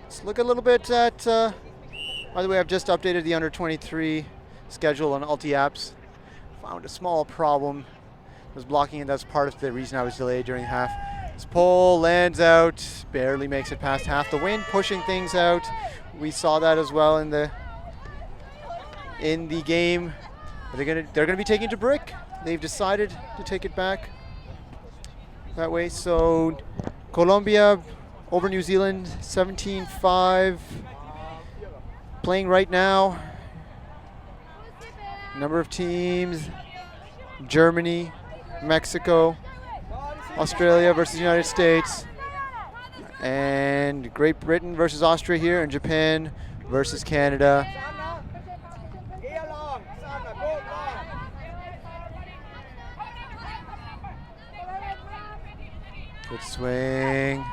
Let's look a little bit at, by the way, I've just updated the under 23 schedule on Ulti apps. Found a small problem. Was blocking it. That's part of the reason I was delayed during half. This pole lands out, barely makes it past half. The wind pushing things out. We saw that as well in the game. They're gonna be taking it to brick. They've decided to take it back that way. So Colombia over New Zealand 17-5. Playing right now. Number of teams: Germany, Mexico, Australia versus United States, and Great Britain versus Austria here, and Japan versus Canada. Good swing.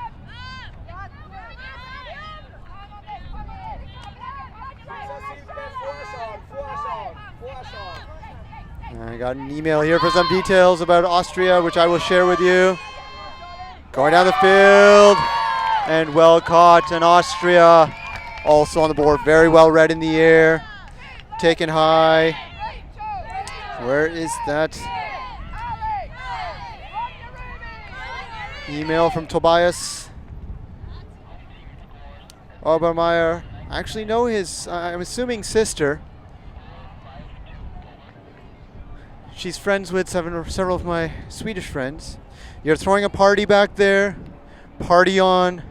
I got an email here for some details about Austria, which I will share with you. Going down the field, and well caught, and Austria also on the board. Very well read in the air, taken high. Where is that email from Tobias Obermeier? I actually know his, I'm assuming, sister. She's friends with several of my Swedish friends. You're throwing a party back there. Party on.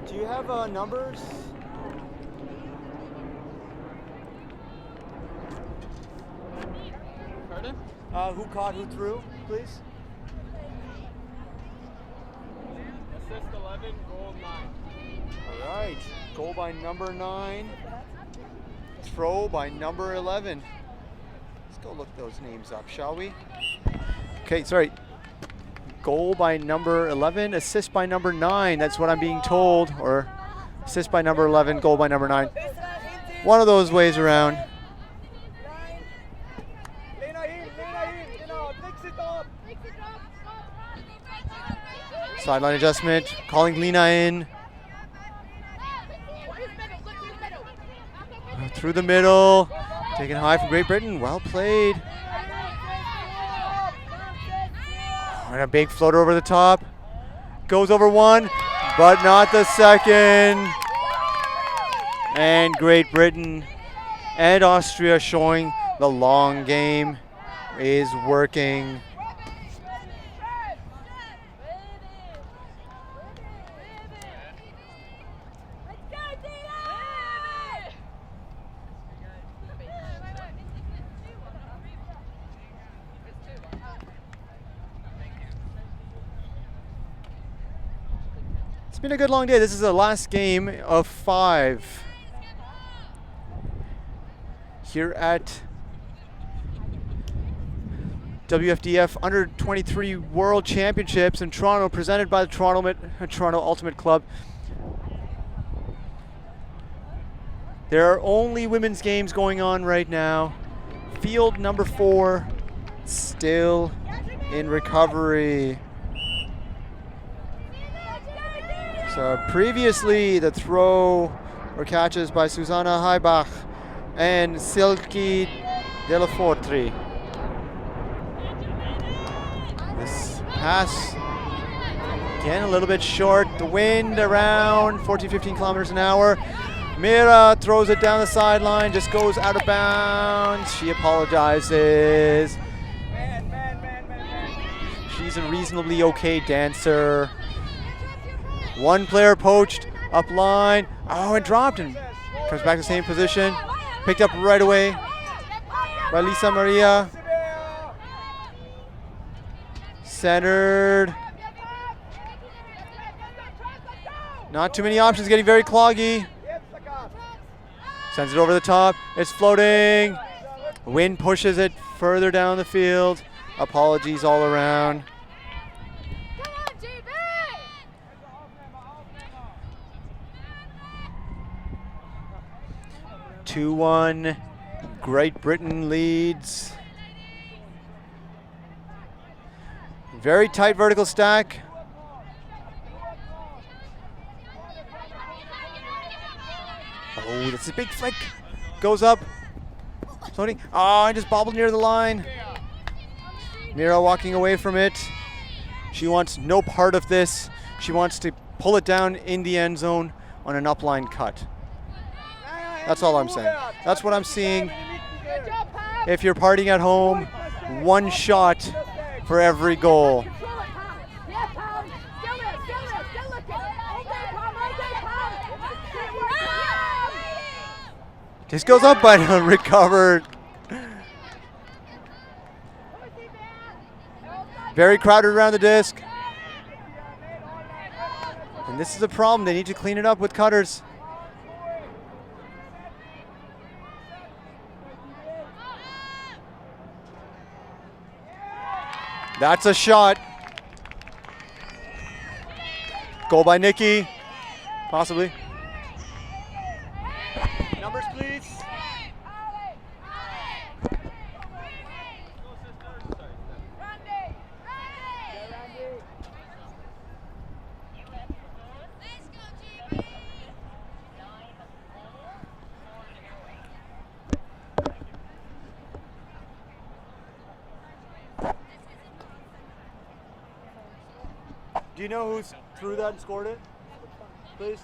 Do you have numbers? Pardon? Who caught, who threw, please? Assist 11, goal 9. All right. Goal by number 9. Throw by number 11. Let's go look those names up, shall we? Okay, sorry. Goal by number 11, assist by number 9. That's what I'm being told. Or assist by number 11, goal by number 9. One of those ways around. Sideline adjustment, calling Lena in. Through the middle, taken high from Great Britain. Well played. And a big floater over the top. Goes over one, but not the second. And Great Britain and Austria showing the long game is working. It's been a good long day. This is the last game of 5 here at WFDF Under 23 World Championships in Toronto, presented by the Toronto Ultimate Club. There are only women's games going on right now. Field number 4 still in recovery. So previously, the throw or catches by Susanna Heibach and Silke Delafortri. This pass, again, a little bit short. The wind around 14-15 kilometers an hour. Mira throws it down the sideline, just goes out of bounds. She apologizes. She's a reasonably okay dancer. One player poached up line. Oh, and dropped and comes back to the same position. Picked up right away by Lisa Maria. Centered. Not too many options, getting very cloggy. Sends it over the top. It's floating. Wind pushes it further down the field. Apologies all around. 2-1, Great Britain leads. Very tight vertical stack. Oh, that's a big flick. Goes up. Floating. Oh, I just bobbled near the line. Mira walking away from it. She wants no part of this. She wants to pull it down in the end zone on an upline cut. That's all I'm saying. That's what I'm seeing. If you're partying at home, one shot for every goal. This goes up, but recovered. Very crowded around the disc. And this is a problem. They need to clean it up with cutters. That's a shot. Goal by Nikki, possibly. Numbers, please. Do you know who's threw that and scored it? Please.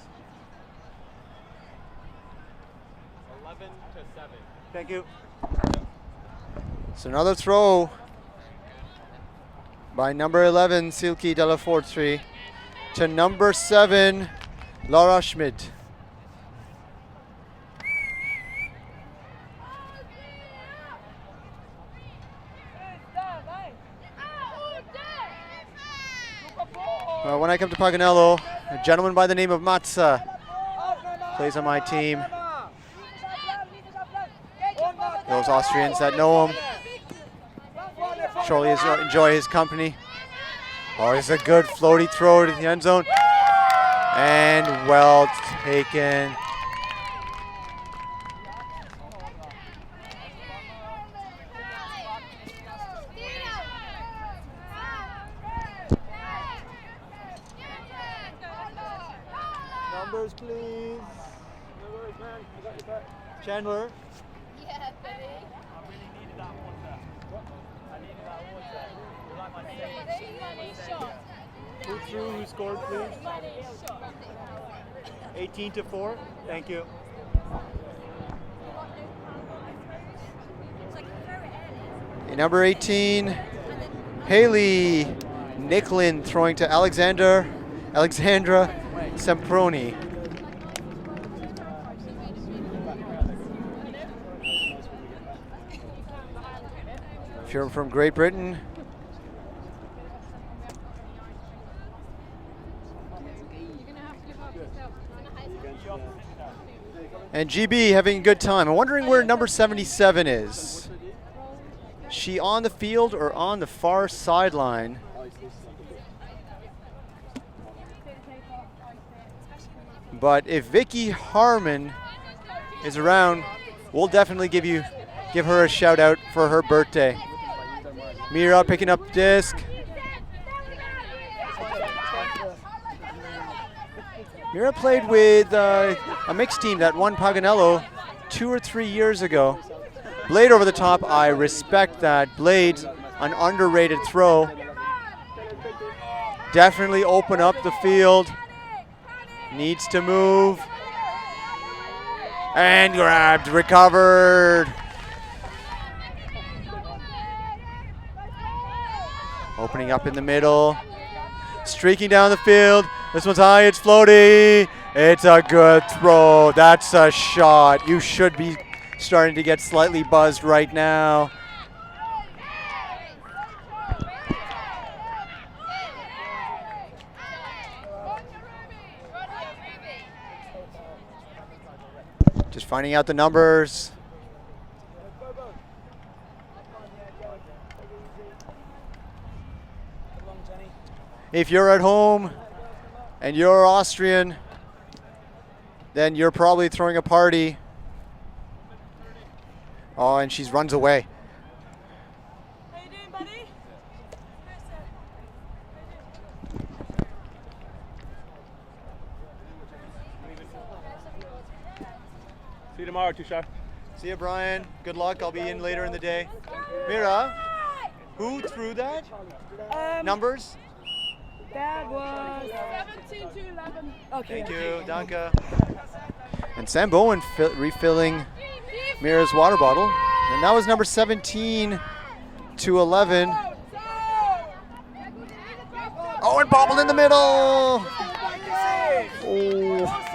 11-7. Thank you. So another throw by number 11, Silke Della Fortri, to number 7, Laura Schmidt. When I come to Paganello, a gentleman by the name of Matza plays on my team. Those Austrians that know him surely enjoy his company. Oh, it's a good floaty throw to the end zone. And well taken. Numbers, please. Chandler. Yeah, buddy. I really needed that water. I needed that water. You like my save? Who threw? Who scored, please? 18-4. Thank you. Number 18, Haley Nicklin throwing to Alexandra Semproni. If you're from Great Britain, and GB having a good time. I'm wondering where number 77 is. She on the field or on the far sideline? But if Vicky Harmon is around, we'll definitely give her a shout out for her birthday. Mira picking up disc. Mira played with a mixed team that won Paganello 2 or 3 years ago. Blade over the top, I respect that. Blade's an underrated throw. Definitely open up the field. Needs to move. And grabbed, recovered. Opening up in the middle. Streaking down the field. This one's high, it's floaty. It's a good throw. That's a shot. You should be starting to get slightly buzzed right now. Just finding out the numbers. If you're at home and you're Austrian, then you're probably throwing a party. Oh, and she runs away. How you doing, buddy? you tomorrow, Tushar. See you, Brian. Good luck. I'll be in later in the day. Mira, who threw that? Numbers? That was 17 to 11. Okay. Thank you, Danka. And Sam Bowen refilling Mira's water bottle. And that was number 17 to 11. Oh, and bobbled in the middle. Oh.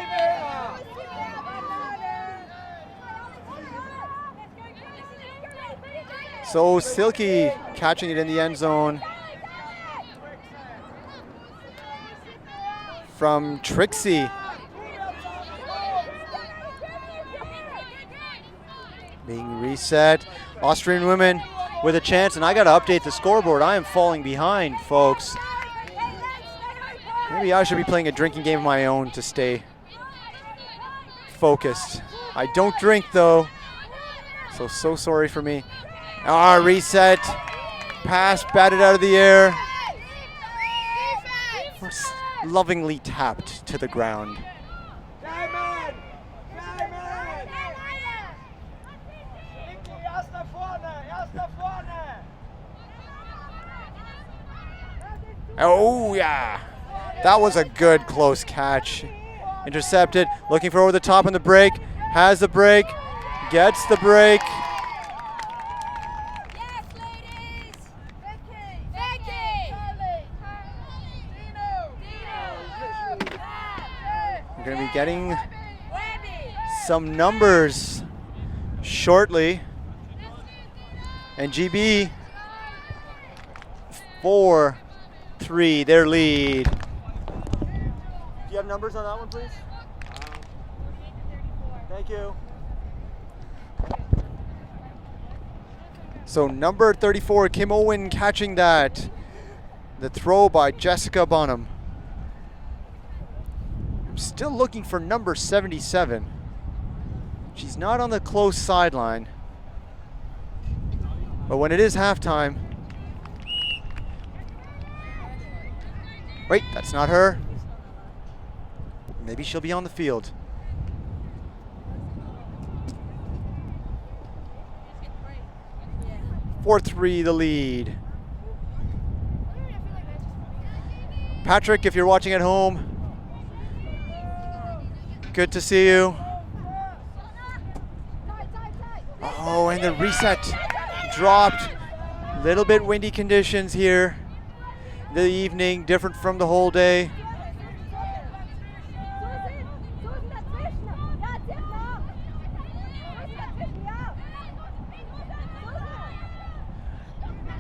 So Silky catching it in the end zone from Trixie. Being reset. Austrian women with a chance, and I got to update the scoreboard. I am falling behind, folks. Maybe I should be playing a drinking game of my own to stay focused. I don't drink, though, so sorry for me. Reset. Pass batted out of the air. Lovingly tapped to the ground. Oh, yeah. That was a good close catch. Intercepted. Looking for over the top on the break. Has the break. Gets the break. Yes, ladies. Vicky. We're going to be getting some numbers shortly. And GB 4-3, their lead. Do you have numbers on that one, please? Thank you. So number 34, Kim Owen catching that. The throw by Jessica Bonham. I'm still looking for number 77. She's not on the close sideline. But when it is halftime, wait, that's not her. Maybe she'll be on the field. Yeah. 4-3 the lead. Patrick, if you're watching at home, good to see you. Oh, and the reset dropped. Little bit windy conditions here. The evening, different from the whole day.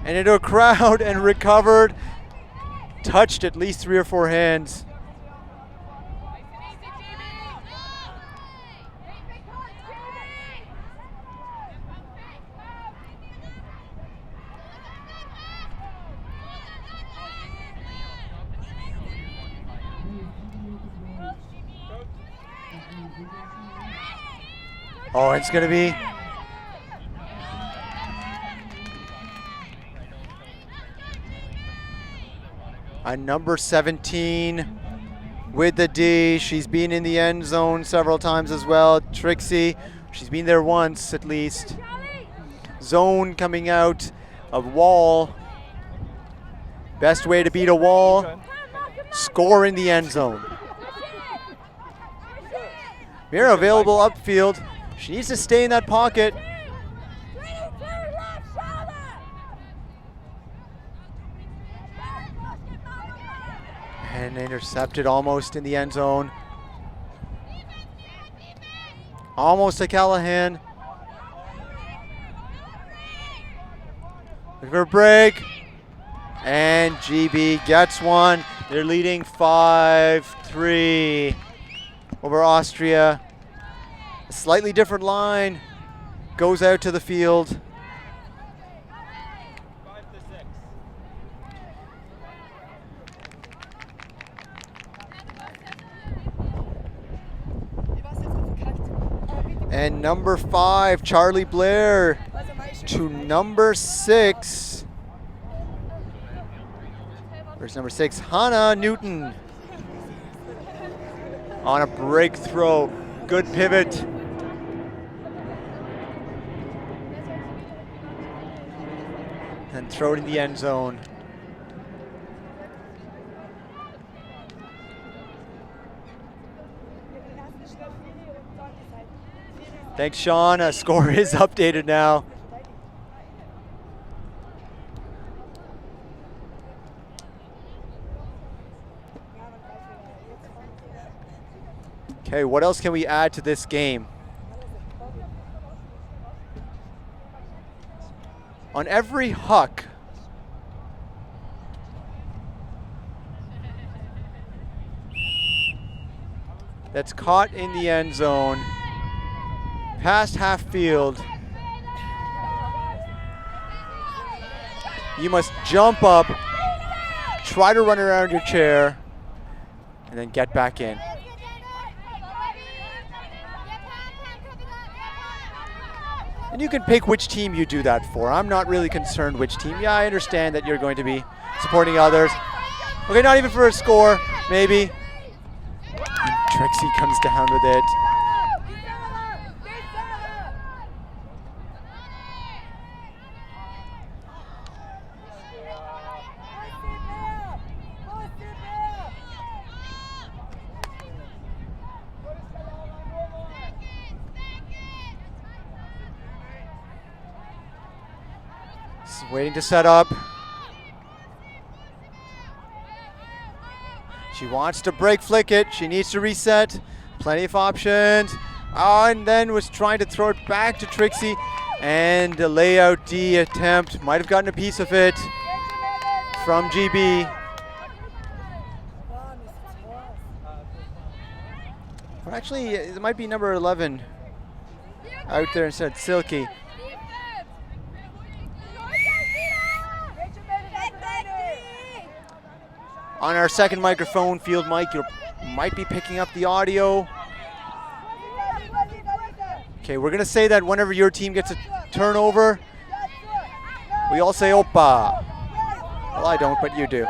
And into a crowd and recovered. Touched at least 3 or 4 hands. Oh, it's going to be a number 17 with the D. She's been in the end zone several times as well. Trixie, she's been there once at least. Zone coming out, a wall. Best way to beat a wall, score in the end zone. Mira available upfield. She needs to stay in that pocket. And intercepted almost in the end zone. Almost to Callahan. Looking for a break. And GB gets one. They're leading 5-3 over Austria. A slightly different line goes out to the field. 5-6. And number 5, Charlie Blair, to number 6. Where's number 6? Hannah Newton. On a break throw. Good pivot. and throw it in the end zone. Thanks, Sean. Score is updated now. Okay, what else can we add to this game? On every huck, that's caught in the end zone, past half field, you must jump up, try to run around your chair, and then get back in. And you can pick which team you do that for. I'm not really concerned which team. Yeah, I understand that you're going to be supporting others. Okay, not even for a score, maybe. And Trixie comes down with it. Waiting to set up. She wants to break flick it. She needs to reset. Plenty of options. And then was trying to throw it back to Trixie. And the layout D attempt. Might have gotten a piece of it from GB. But actually, it might be number 11 out there instead of Silky. On our second microphone, field mic, you might be picking up the audio. Okay, we're gonna say that whenever your team gets a turnover, we all say Oppa. Well, I don't, but you do.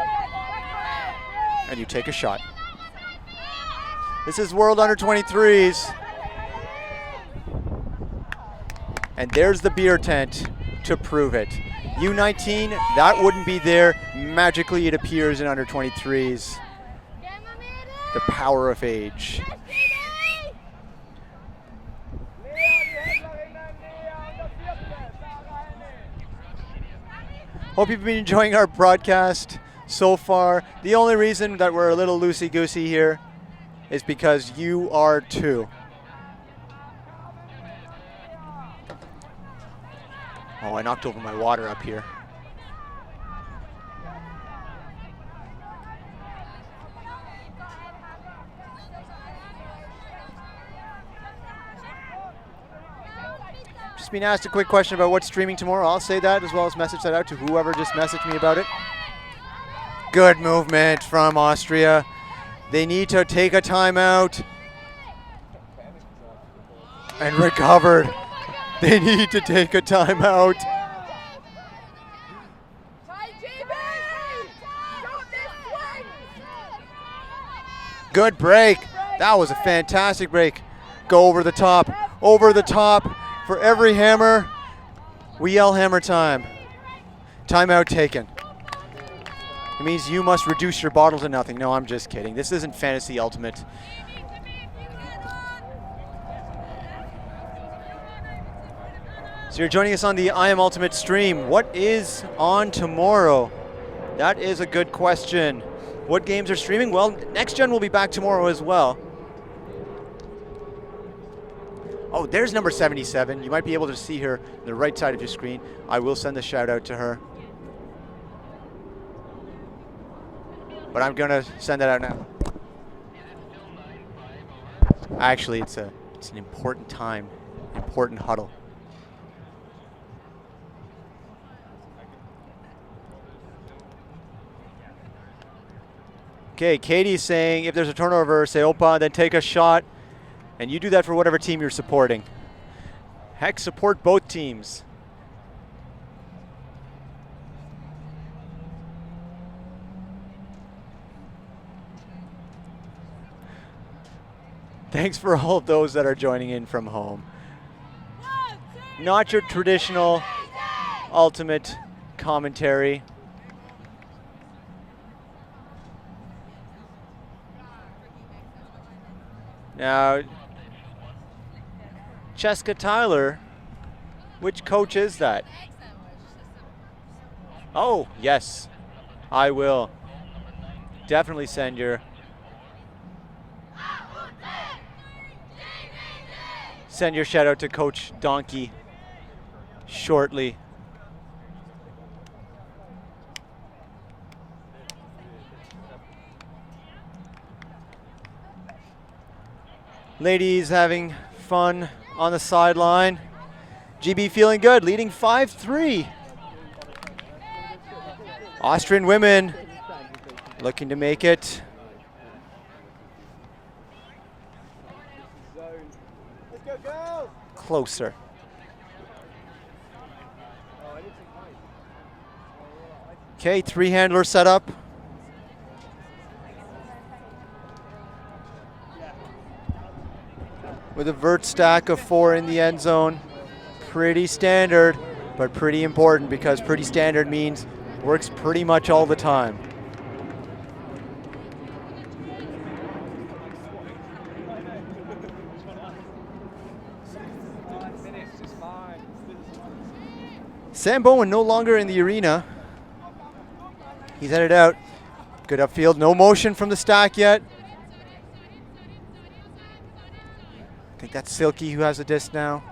And you take a shot. This is World Under 23s. And there's the beer tent to prove it. U19, that wouldn't be there. Magically, it appears in under 23s. The power of age. Hope you've been enjoying our broadcast so far. The only reason that we're a little loosey-goosey here is because you are too. Oh, I knocked over my water up here. Just been asked a quick question about what's streaming tomorrow. I'll say that as well as message that out to whoever just messaged me about it. Good movement from Austria. They need to take a timeout. And recovered. They need to take a timeout. Good break. That was a fantastic break. Go over the top. Over the top. For every hammer, we yell hammer time. Timeout taken. It means you must reduce your bottle to nothing. No, I'm just kidding. This isn't Fantasy Ultimate. So you're joining us on the I Am Ultimate stream. What is on tomorrow? That is a good question. What games are streaming? Well, Next Gen will be back tomorrow as well. Oh, there's number 77. You might be able to see her on the right side of your screen. I will send a shout out to her. But I'm gonna send that out now. Actually, it's an important time, important huddle. Okay, Katie's saying if there's a turnover, say Opa, then take a shot. And you do that for whatever team you're supporting. Heck, support both teams. Thanks for all of those that are joining in from home. Not your traditional ultimate commentary. Now, Cheska Tyler, which coach is that? Oh, yes, I will. Definitely send your shout out to Coach Donkey shortly. Ladies having fun on the sideline. GB feeling good, leading 5-3. Austrian women looking to make it. Closer. Okay, three-handler set up. With a vert stack of 4 in the end zone. Pretty standard, but pretty important because pretty standard means works pretty much all the time. Sam Bowen no longer in the arena. He's headed out. Good upfield, no motion from the stack yet. I think that's Silky who has the disc now.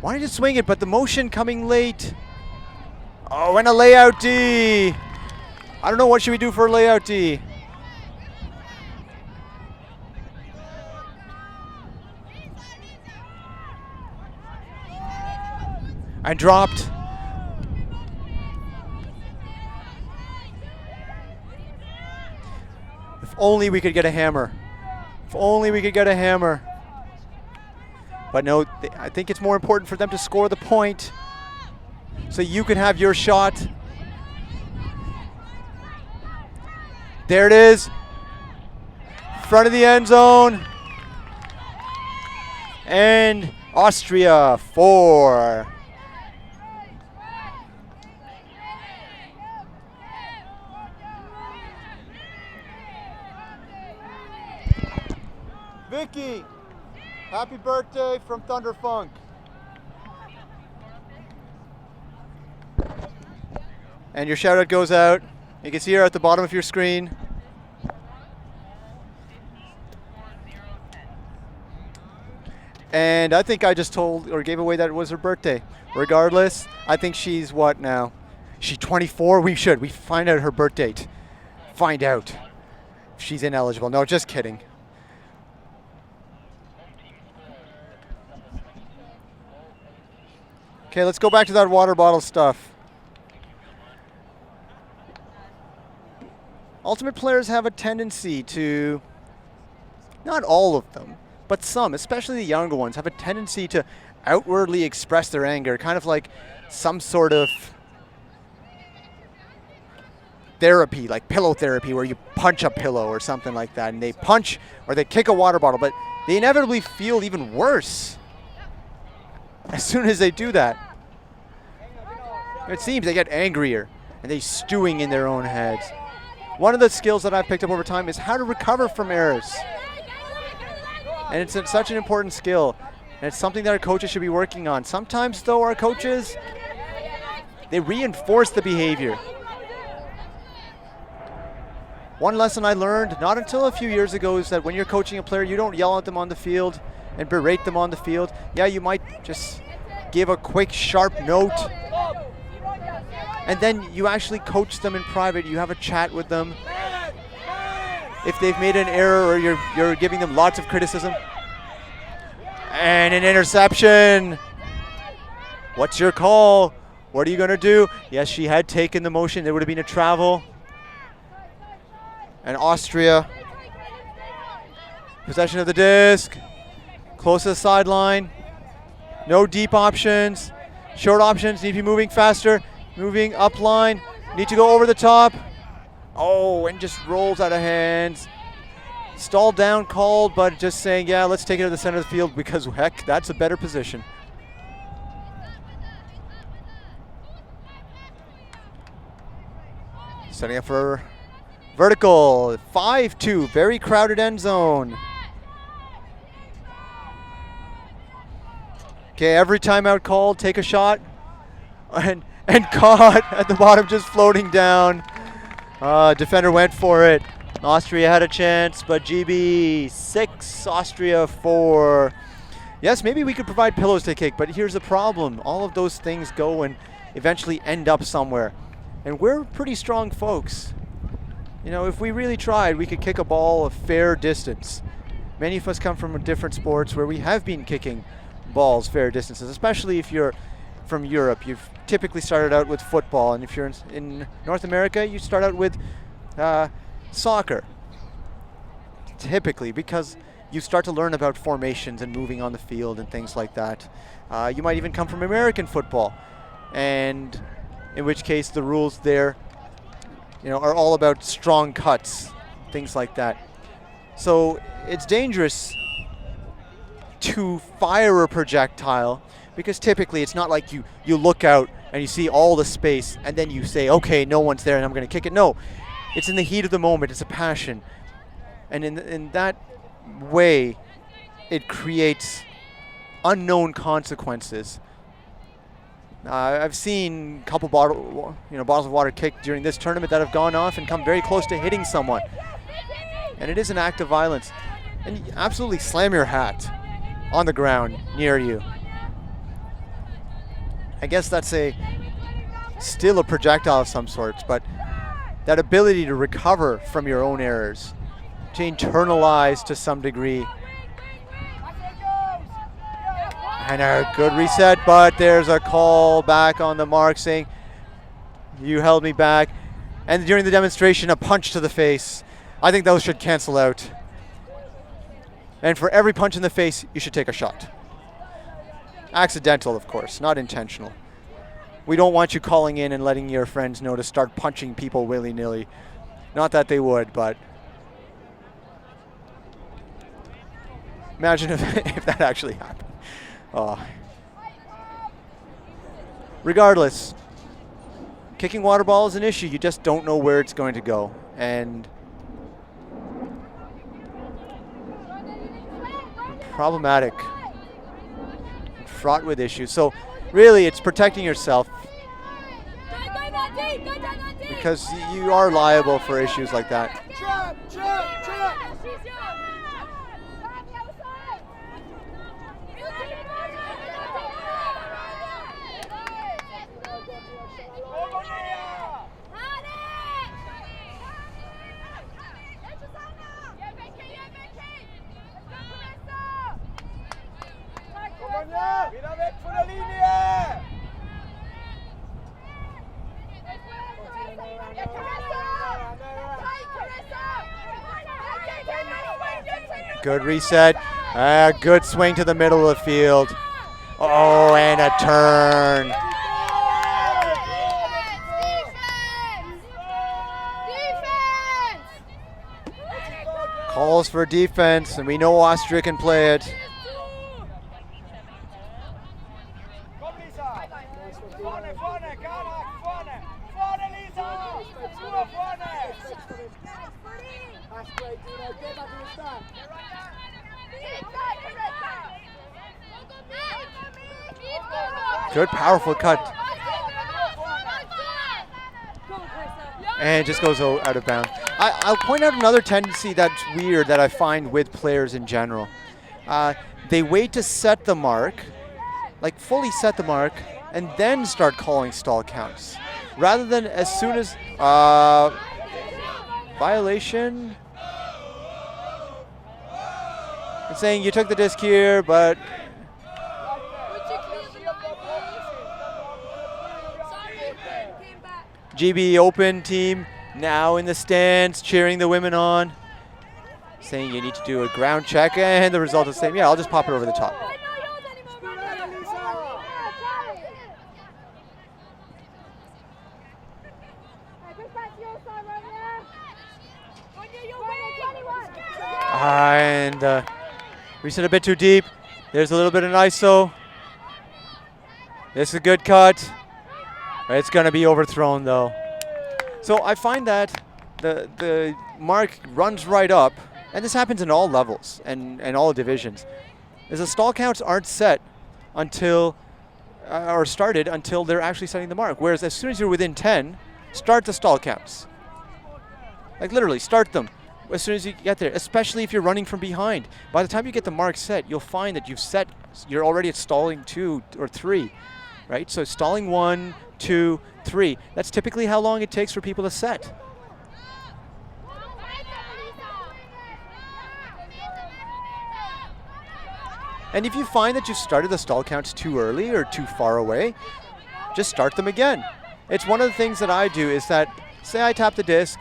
Wanted to swing it, but the motion coming late. Oh, and a layout D. I don't know, what should we do for a layout D? And dropped. If only we could get a hammer. If only we could get a hammer. But no, I think it's more important for them to score the point so you can have your shot. There it is. Front of the end zone. And Austria 4. Vicky, happy birthday from Thunderfunk. And your shout out goes out. You can see her at the bottom of your screen. And I think I just told or gave away that it was her birthday. Regardless, I think she's what now? She's 24? We find out her birth date. Find out if she's ineligible. No, just kidding. Okay, let's go back to that water bottle stuff. Ultimate players have a tendency to, not all of them, but some, especially the younger ones, have a tendency to outwardly express their anger, kind of like some sort of therapy, like pillow therapy, where you punch a pillow or something like that, and they punch or they kick a water bottle, but they inevitably feel even worse as soon as they do that. It seems they get angrier and they stewing in their own heads. One of the skills that I've picked up over time is how to recover from errors. And it's such an important skill. And it's something that our coaches should be working on. Sometimes, though, our coaches, they reinforce the behavior. One lesson I learned, not until a few years ago, is that when you're coaching a player, you don't yell at them on the field and berate them on the field. Yeah, you might just give a quick, sharp note. And then you actually coach them in private. You have a chat with them. If they've made an error or you're giving them lots of criticism. And an interception. What's your call? What are you going to do? Yes, she had taken the motion. There would have been a travel. And Austria. Possession of the disc. Close to the sideline. No deep options. Short options. Need to be moving faster. Moving up line. Need to go over the top. Oh, and just rolls out of hands. Stalled down, called, but just saying, yeah, let's take it to the center of the field because, heck, that's a better position. Setting up for vertical. 5-2. Very crowded end zone. Okay, every timeout called, take a shot. And caught at the bottom, just floating down. Defender went for it. Austria had a chance, but GB 6, Austria 4. Yes, maybe we could provide pillows to kick, but here's the problem. All of those things go and eventually end up somewhere. And we're pretty strong folks. You know, if we really tried, we could kick a ball a fair distance. Many of us come from different sports where we have been kicking balls fair distances, especially if you're from Europe. You've typically started out with football, and if you're in North America, you start out with soccer. Typically, because you start to learn about formations and moving on the field and things like that. You might even come from American football, and in which case the rules there, you know, are all about strong cuts, things like that. So it's dangerous to fire a projectile, because typically it's not like you look out and you see all the space and then you say, okay, no one's there and I'm going to kick it. No, it's in the heat of the moment. It's a passion. And in that way, it creates unknown consequences. I've seen a couple bottles of water kicked during this tournament that have gone off and come very close to hitting someone. And it is an act of violence. And you absolutely slam your hat on the ground near you. I guess that's still a projectile of some sorts, but that ability to recover from your own errors, to internalize to some degree. And a good reset, but there's a call back on the mark saying, you held me back. And during the demonstration, a punch to the face. I think those should cancel out. And for every punch in the face, you should take a shot. Accidental, of course, not intentional. We don't want you calling in and letting your friends know to start punching people willy-nilly. Not that they would, but imagine if that actually happened. Oh. Regardless, kicking water ball is an issue. You just don't know where it's going to go. And problematic. Fraught with issues. So really it's protecting yourself, because you are liable for issues like that. Good reset. Good swing to the middle of the field. Oh, and a turn. Calls for defense, and we know Austria can play it. Good, powerful cut. And it just goes out of bounds. I'll point out another tendency that's weird that I find with players in general. They wait to set the mark, like fully set the mark, and then start calling stall counts. Rather than as soon as violation. It's saying you took the disc here, but GB Open team now in the stands cheering the women on, saying you need to do a ground check, and the result is the same. Yeah, I'll just pop it over the top. And reset a bit too deep. There's a little bit of an ISO. This is a good cut. It's going to be overthrown though. So I find that the mark runs right up, and this happens in all levels and all divisions, is the stall counts aren't set until, or started until they're actually setting the mark. Whereas as soon as you're within 10, start the stall counts. Like literally, start them as soon as you get there, especially if you're running from behind. By the time you get the mark set, you'll find that you're already at stalling 2 or 3, right? So stalling 1, 2, 3. That's typically how long it takes for people to set. And if you find that you started the stall counts too early or too far away, just start them again. It's one of the things that I do is that, say I tap the disc,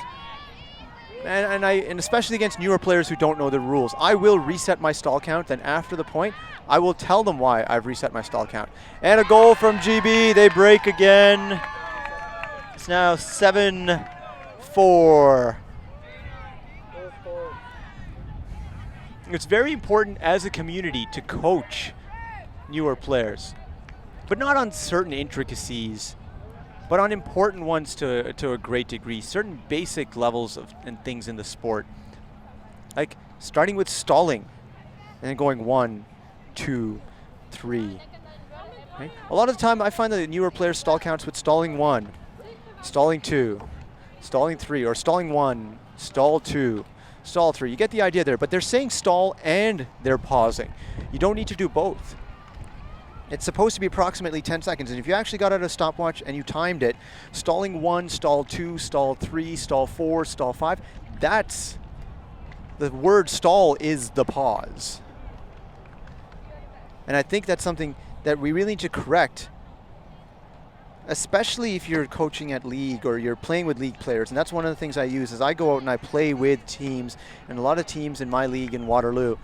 and especially against newer players who don't know the rules, I will reset my stall count. Then after the point, I will tell them why I've reset my stall count. And a goal from GB. They break again. It's now 7-4. It's very important as a community to coach newer players, but not on certain intricacies, but on important ones to a great degree, certain basic levels and things in the sport. Like starting with stalling and then going 1, 2, 3. Right? A lot of the time I find that the newer players stall counts with stalling 1, stalling 2, stalling 3, or stalling 1, stall 2, stall 3. You get the idea there, but they're saying stall and they're pausing. You don't need to do both. It's supposed to be approximately 10 seconds, and if you actually got out a stopwatch and you timed it, stalling 1, stall 2, stall 3, stall 4, stall 5, that's, the word stall is the pause. And I think that's something that we really need to correct, especially if you're coaching at league or you're playing with league players. And that's one of the things I use is I go out and I play with teams, and a lot of teams in my league in Waterloo,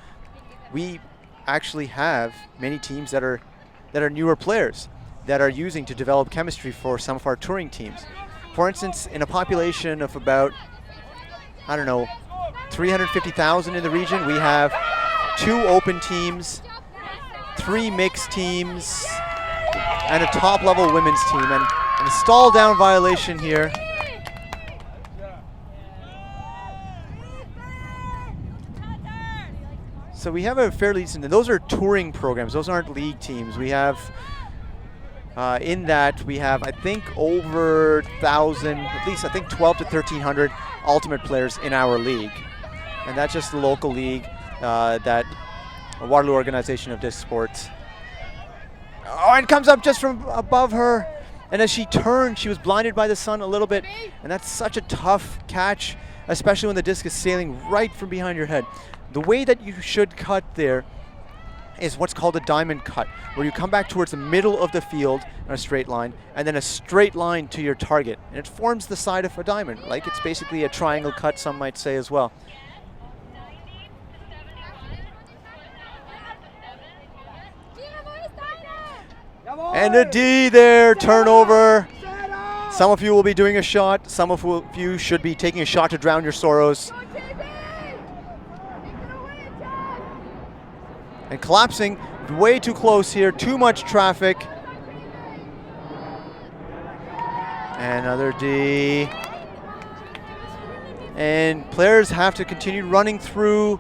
we actually have many teams that are newer players that are using to develop chemistry for some of our touring teams. For instance, in a population of about, 350,000 in the region, we have 2 open teams, 3 mixed teams, and a top-level women's team. And a stall down violation here. So we have a fairly decent, and those are touring programs. Those aren't league teams. We have, in that, we have, I think, over 1,000, at least I think 12 to 1,300 ultimate players in our league. And that's just the local league, that a Waterloo organization of disc sports. Oh, and comes up just from above her. And as she turned, she was blinded by the sun a little bit. And that's such a tough catch, especially when the disc is sailing right from behind your head. The way that you should cut there is what's called a diamond cut, where you come back towards the middle of the field in a straight line, and then a straight line to your target. And it forms the side of a diamond. Like it's basically a triangle cut, some might say as well. And a D there, turnover. Some of you will be doing a shot. Some of you should be taking a shot to drown your sorrows. And collapsing way too close here, too much traffic. Another D. And players have to continue running through.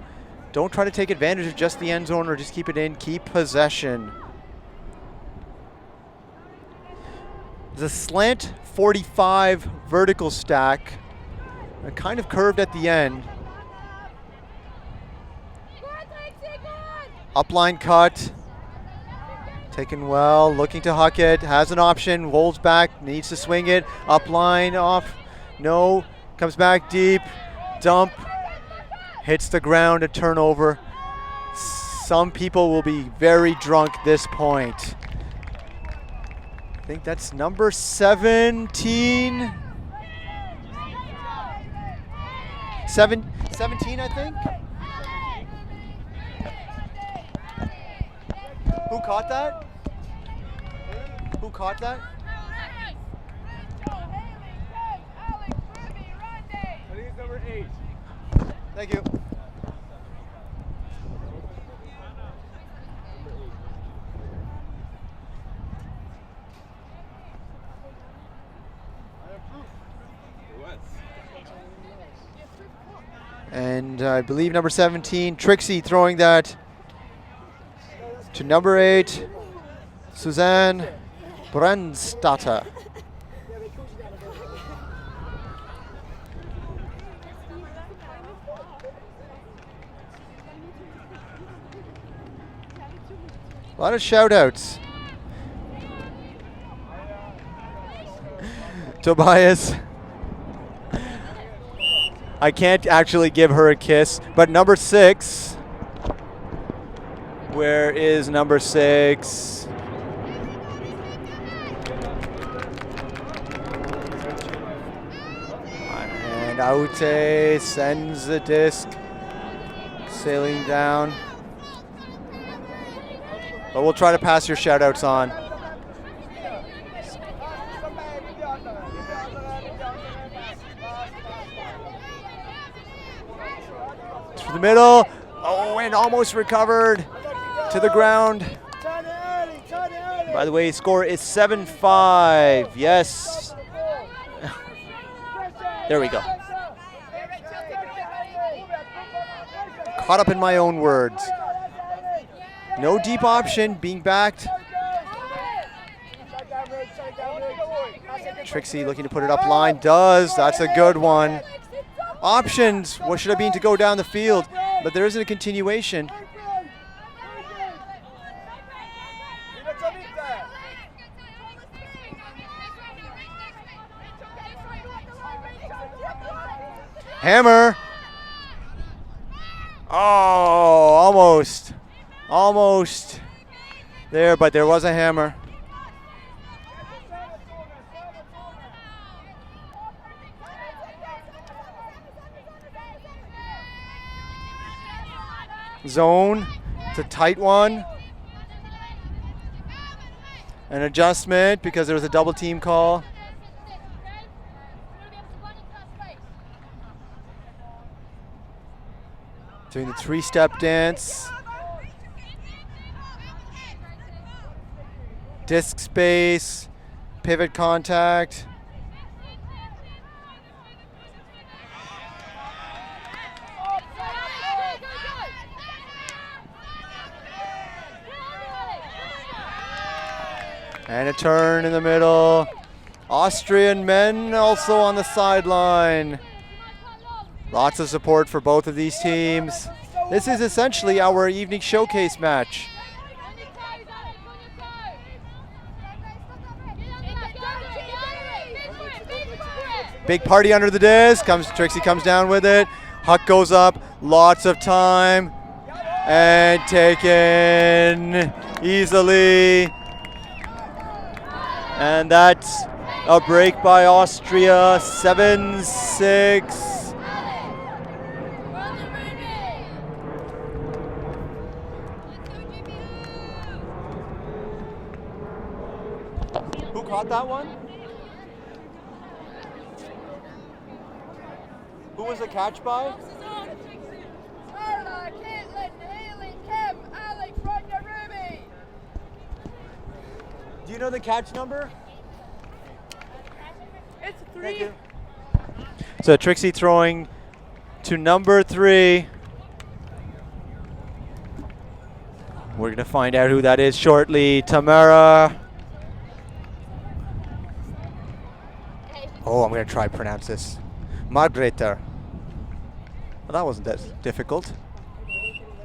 Don't try to take advantage of just the end zone or just keep it in. Keep possession. The slant 45 vertical stack, kind of curved at the end. Upline cut, taken well, looking to huck it, has an option, rolls back, needs to swing it, upline off, no, comes back deep, dump, hits the ground, a turnover. Some people will be very drunk this point. I think that's number 17. 17, I think. Who caught that? Who caught that? I think it's number 8. Thank you. For what? And I believe number 17, Trixie, throwing that to number 8, Suzanne Brandstatter. A lot of shout-outs. Tobias. I can't actually give her a kiss, but number 6. Where is number 6? And Aute sends the disc sailing down. But we'll try to pass your shout-outs on. To the middle. Oh, and almost recovered to the ground. By the way, score is 7-5. Yes. There we go. Caught up in my own words. No deep option, being backed. Trixie looking to put it up line. Does. That's a good one. Options. What should have been to go down the field, but there isn't a continuation. Hammer. Oh, almost. Almost there, but there was a hammer. Zone. It's a tight one. An adjustment because there was a double team call. Doing the 3-step dance. Disc space, pivot contact. And a turn in the middle. Austrian men also on the sideline. Lots of support for both of these teams. This is essentially our evening showcase match. Big party under the disc. Trixie comes down with it. Huck goes up. Lots of time. And taken easily. And that's a break by Austria. 7-6. Who caught that one? Who was the catch by? Do you know the catch number? It's 3. Thank you. So Trixie throwing to number 3. We're going to find out who that is shortly. Tamara. Oh, I'm going to try to pronounce this. Margreter. Well, that wasn't that difficult.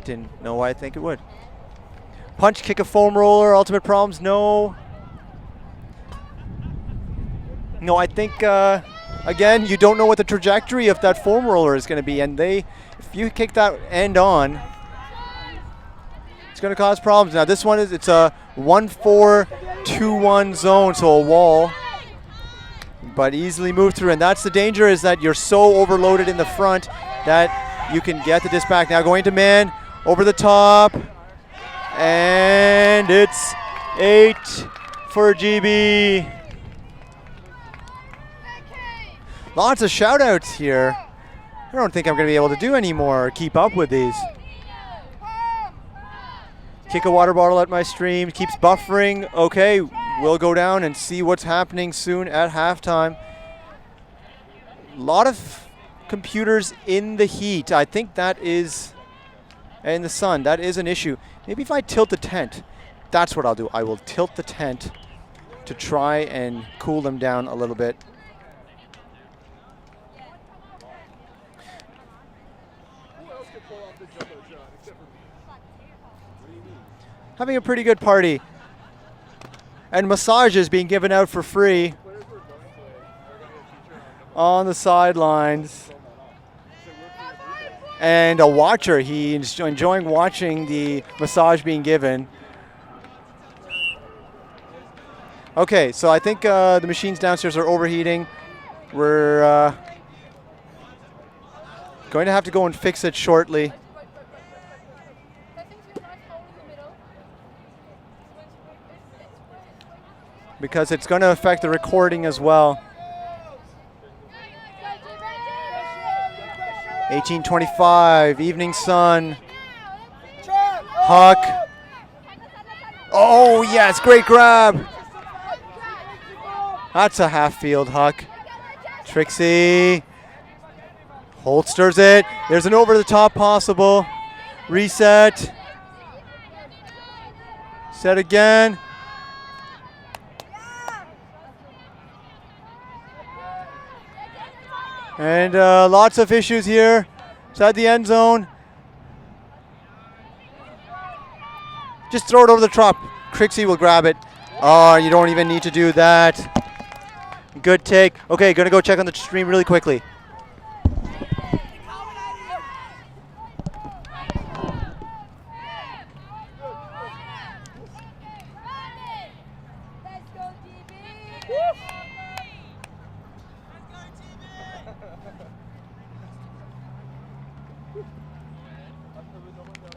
Didn't know why I think it would. Punch, kick a foam roller, ultimate problems, no. No, I think, again, you don't know what the trajectory of that foam roller is going to be, and if you kick that end on, it's going to cause problems. Now, this one it's a 1-4-2-1 zone, so a wall, but easily move through, and that's the danger, is that you're so overloaded in the front that you can get the disc back. Now going to man, over the top, and it's 8 for GB. Lots of shout outs here. I don't think I'm going to be able to do any more or keep up with these. Kick a water bottle at my stream, keeps buffering. Okay, we'll go down and see what's happening soon at halftime. A lot of computers in the heat. I think that is, in the sun, that is an issue. Maybe if I tilt the tent, that's what I'll do. I will tilt the tent to try and cool them down a little bit. Having a pretty good party. And massages being given out for free on the sidelines. And a watcher, he's enjoying watching the massage being given. Okay, so I think the machines downstairs are overheating. We're going to have to go and fix it shortly. Because it's going to affect the recording as well. 18:25, evening sun. Huck. Oh yes, great grab. That's a half field, Huck. Trixie holsters it. There's an over the top possible. Reset. Set again. And lots of issues here inside the end zone. Just throw it over the top. Trixie will grab it. Oh, you don't even need to do that. Good take. Okay, gonna go check on the stream really quickly.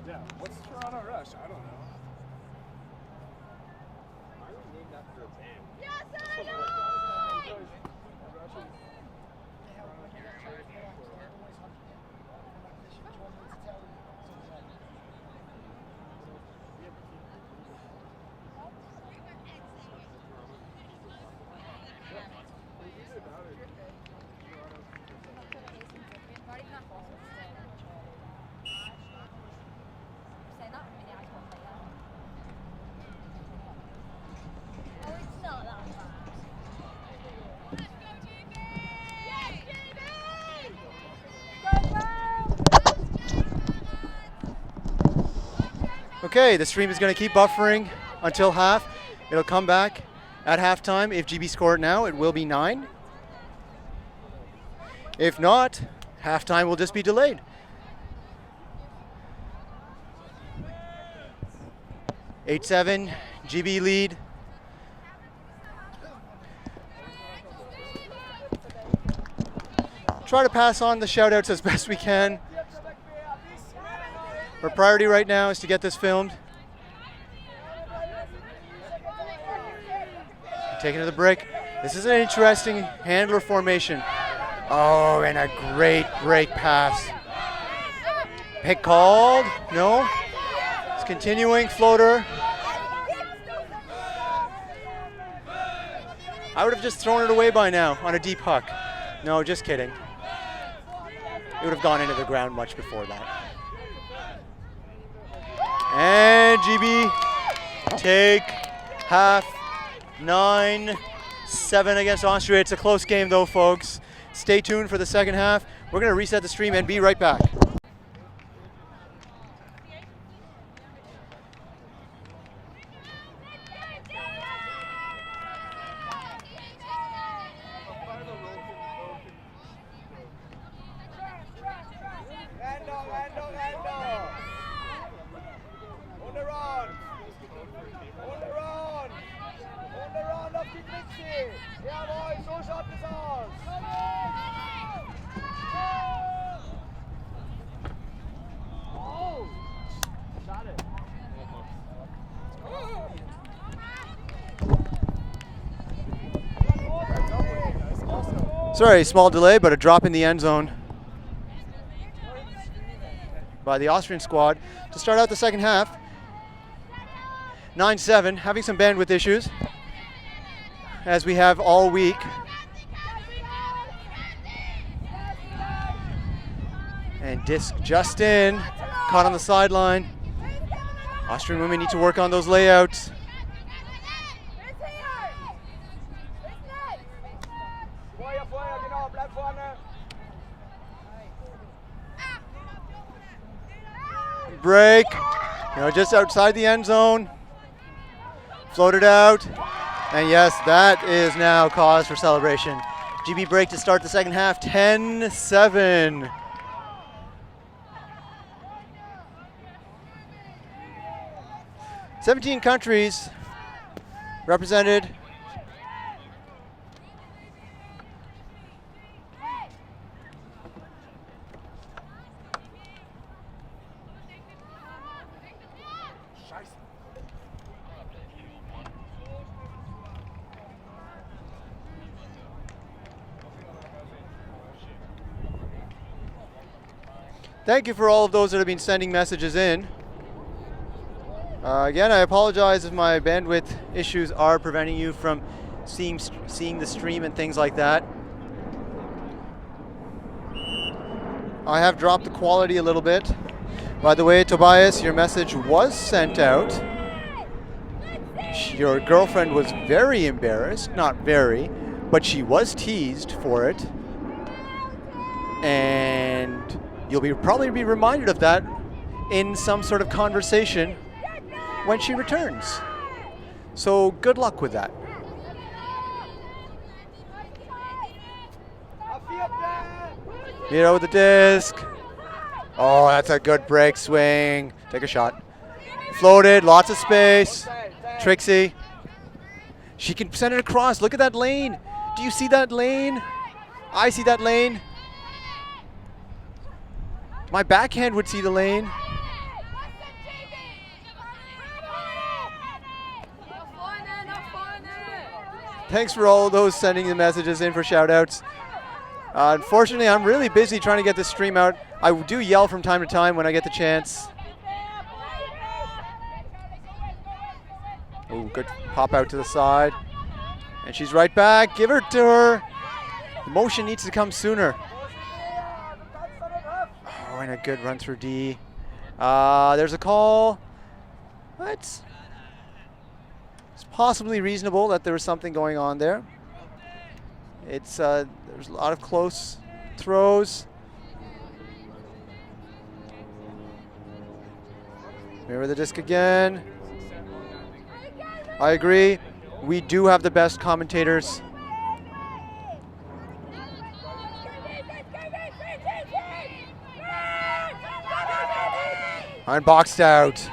Yeah, what's Toronto Rush? I don't know. I would name that for a team. Okay, the stream is going to keep buffering until half. It'll come back at halftime. If GB score it now, it will be 9. If not, halftime will just be delayed. (8-7), GB lead. Try to pass on the shout outs as best we can. Our priority right now is to get this filmed. Taking to the break. This is an interesting handler formation. Oh, and a great break pass. Pick called. No. It's continuing. Floater. I would have just thrown it away by now on a deep huck. No, just kidding. It would have gone into the ground much before that. And GB take half. 9-7 against Austria. It's a close game though, folks. Stay tuned for the second half. We're going to reset the stream and be right back. Sorry, small delay, but a drop in the end zone by the Austrian squad to start out the second half. 9-7, having some bandwidth issues, as we have all week. Disc just in, caught on the sideline. Austrian women need to work on those layouts. Feuer, genau, bleib vorne. Break, just outside the end zone. Floated out. And yes, that is now cause for celebration. GB break to start the second half, 10-7. "17 countries represented. Thank you for all of those that have been sending messages in. Again, I apologize if my bandwidth issues are preventing you from seeing the stream and things like that. I have dropped the quality a little bit. By the way, Tobias, your message was sent out. Your girlfriend was very embarrassed, not very, but she was teased for it. And you'll probably be reminded of that in some sort of conversation when she returns. So good luck with that. Mira with the disc. Oh, that's a good break swing. Take a shot. Floated, lots of space. Trixie. She can send it across. Look at that lane. Do you see that lane? I see that lane. My backhand would see the lane. Thanks for all those sending the messages in for shout outs. Unfortunately, I'm really busy trying to get this stream out. I do yell from time to time when I get the chance. Oh, good pop out to the side. And she's right back. Give her to her. The motion needs to come sooner. Oh, and a good run through D. There's a call. It's possibly reasonable that there was something going on there. There's a lot of close throws. Mirror the disc again. I agree. We do have the best commentators. I'm boxed out.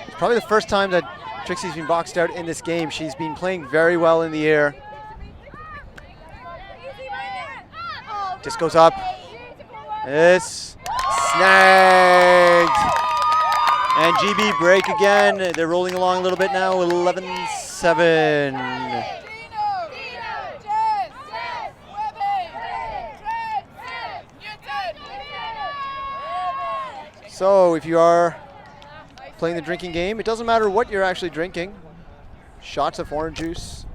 It's probably the first time that Trixie's been boxed out in this game. She's been playing very well in the air. Just goes up. It's snagged. And GB break again. They're rolling along a little bit now, 11-7. So if you are playing the drinking game, it doesn't matter what you're actually drinking. Shots of orange juice,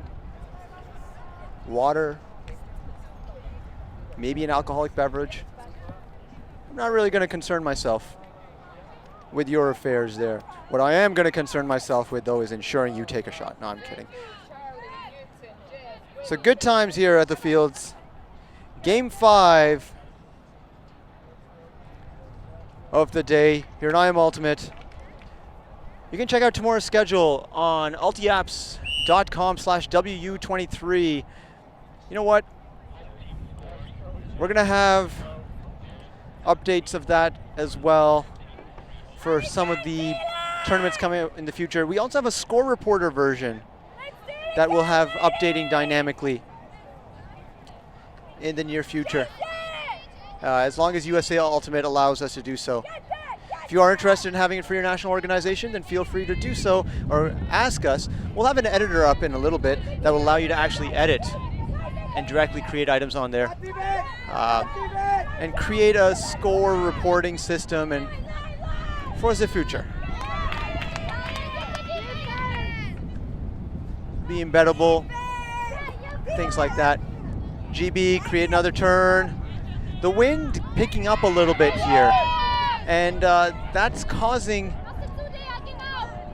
water, maybe an alcoholic beverage. I'm not really going to concern myself with your affairs there. What I am going to concern myself with, though, is ensuring you take a shot. No, I'm kidding. So good times here at the Fields. Game 5 of the day here in IM Ultimate. You can check out tomorrow's schedule on ultiapps.com/WU23. You know what? We're going to have updates of that as well for some of the tournaments coming up in the future. We also have a score reporter version that will have updating dynamically in the near future, as long as USA Ultimate allows us to do so. If you are interested in having it for your national organization, then feel free to do so or ask us. We'll have an editor up in a little bit that will allow you to actually edit and directly create items on there and create a score reporting system and for the future. Be embeddable, things like that. GB, create another turn. the wind picking up a little bit here, and that's causing,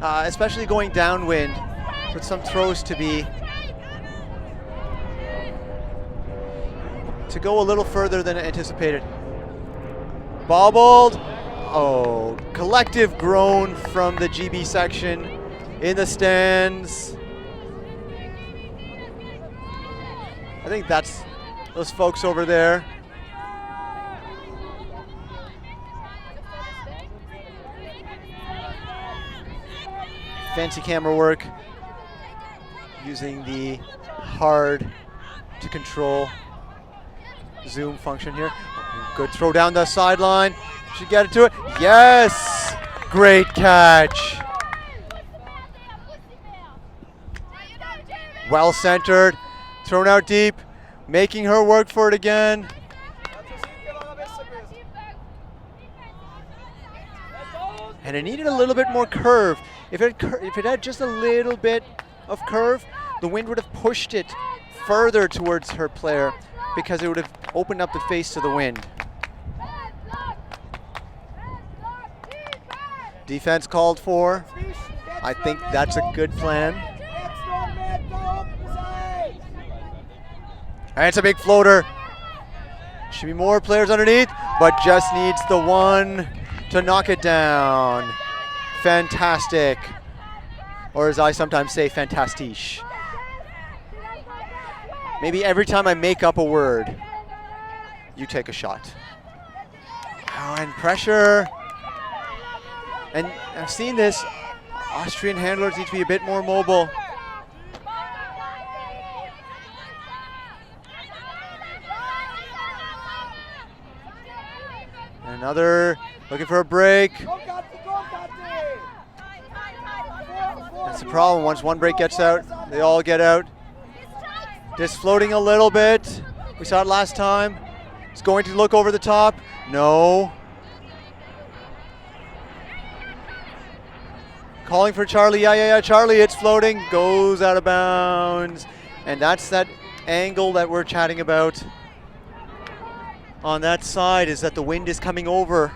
especially going downwind, for some throws to go a little further than anticipated. Bobbled. Oh, collective groan from the GB section in the stands. I think that's those folks over there. Fancy camera work using the hard to control zoom function here. Good throw down the sideline. Should get it to it. Yes! Great catch. Well centered. Thrown out deep. Making her work for it again. And it needed a little bit more curve. If it had just a little bit of curve, the wind would have pushed it further towards her player because it would have opened up the face to the wind. Defense called for. I think that's a good plan. And it's a big floater. Should be more players underneath, but just needs the one to knock it down. Fantastic. Or as I sometimes say, fantastiche. Maybe every time I make up a word, you take a shot. Oh, and pressure. And I've seen this. Austrian handlers need to be a bit more mobile. Another looking for a break. That's the problem. Once one break gets out, they all get out. Just floating a little bit. We saw it last time. It's going to look over the top. No. Calling for Charlie. Yeah, Charlie. It's floating. Goes out of bounds. And that's that angle that we're chatting about on that side, is that the wind is coming over.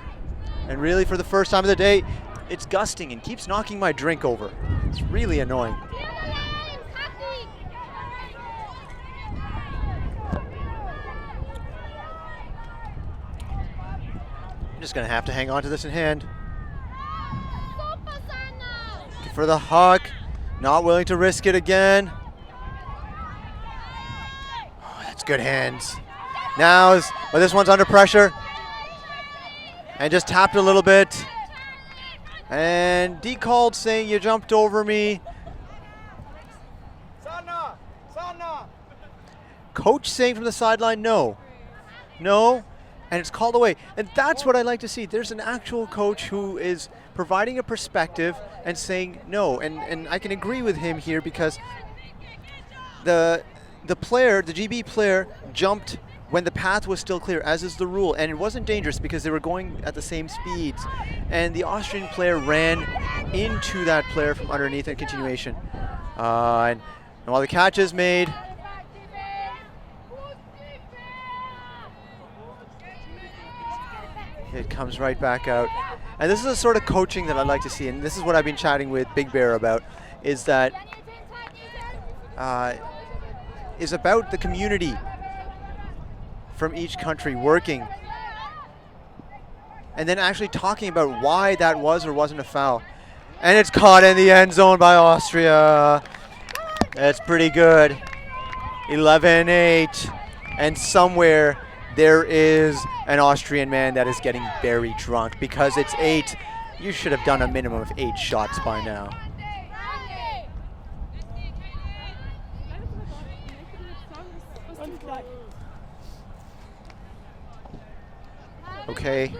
And really, for the first time of the day, it's gusting and keeps knocking my drink over. It's really annoying. I'm just going to have to hang on to this in hand. For the huck, not willing to risk it again. Oh, that's good hands. Now, but this one's under pressure. And just tapped a little bit. And decalled, saying you jumped over me. Sana! Coach saying from the sideline, no. No. And it's called away. And that's what I like to see. There's an actual coach who is providing a perspective and saying no. And I can agree with him here, because the player, the GB player, jumped when the path was still clear, as is the rule. And it wasn't dangerous because they were going at the same speeds. And the Austrian player ran into that player from underneath in continuation. And while the catch is made, it comes right back out. And this is the sort of coaching that I'd like to see, and this is what I've been chatting with Big Bear about, is that is about the community from each country working and then actually talking about why that was or wasn't a foul. And it's caught in the end zone by Austria. That's pretty good. 11-8. And somewhere there is an Austrian man that is getting very drunk, because it's 8. You should have done a minimum of 8 shots by now. Okay,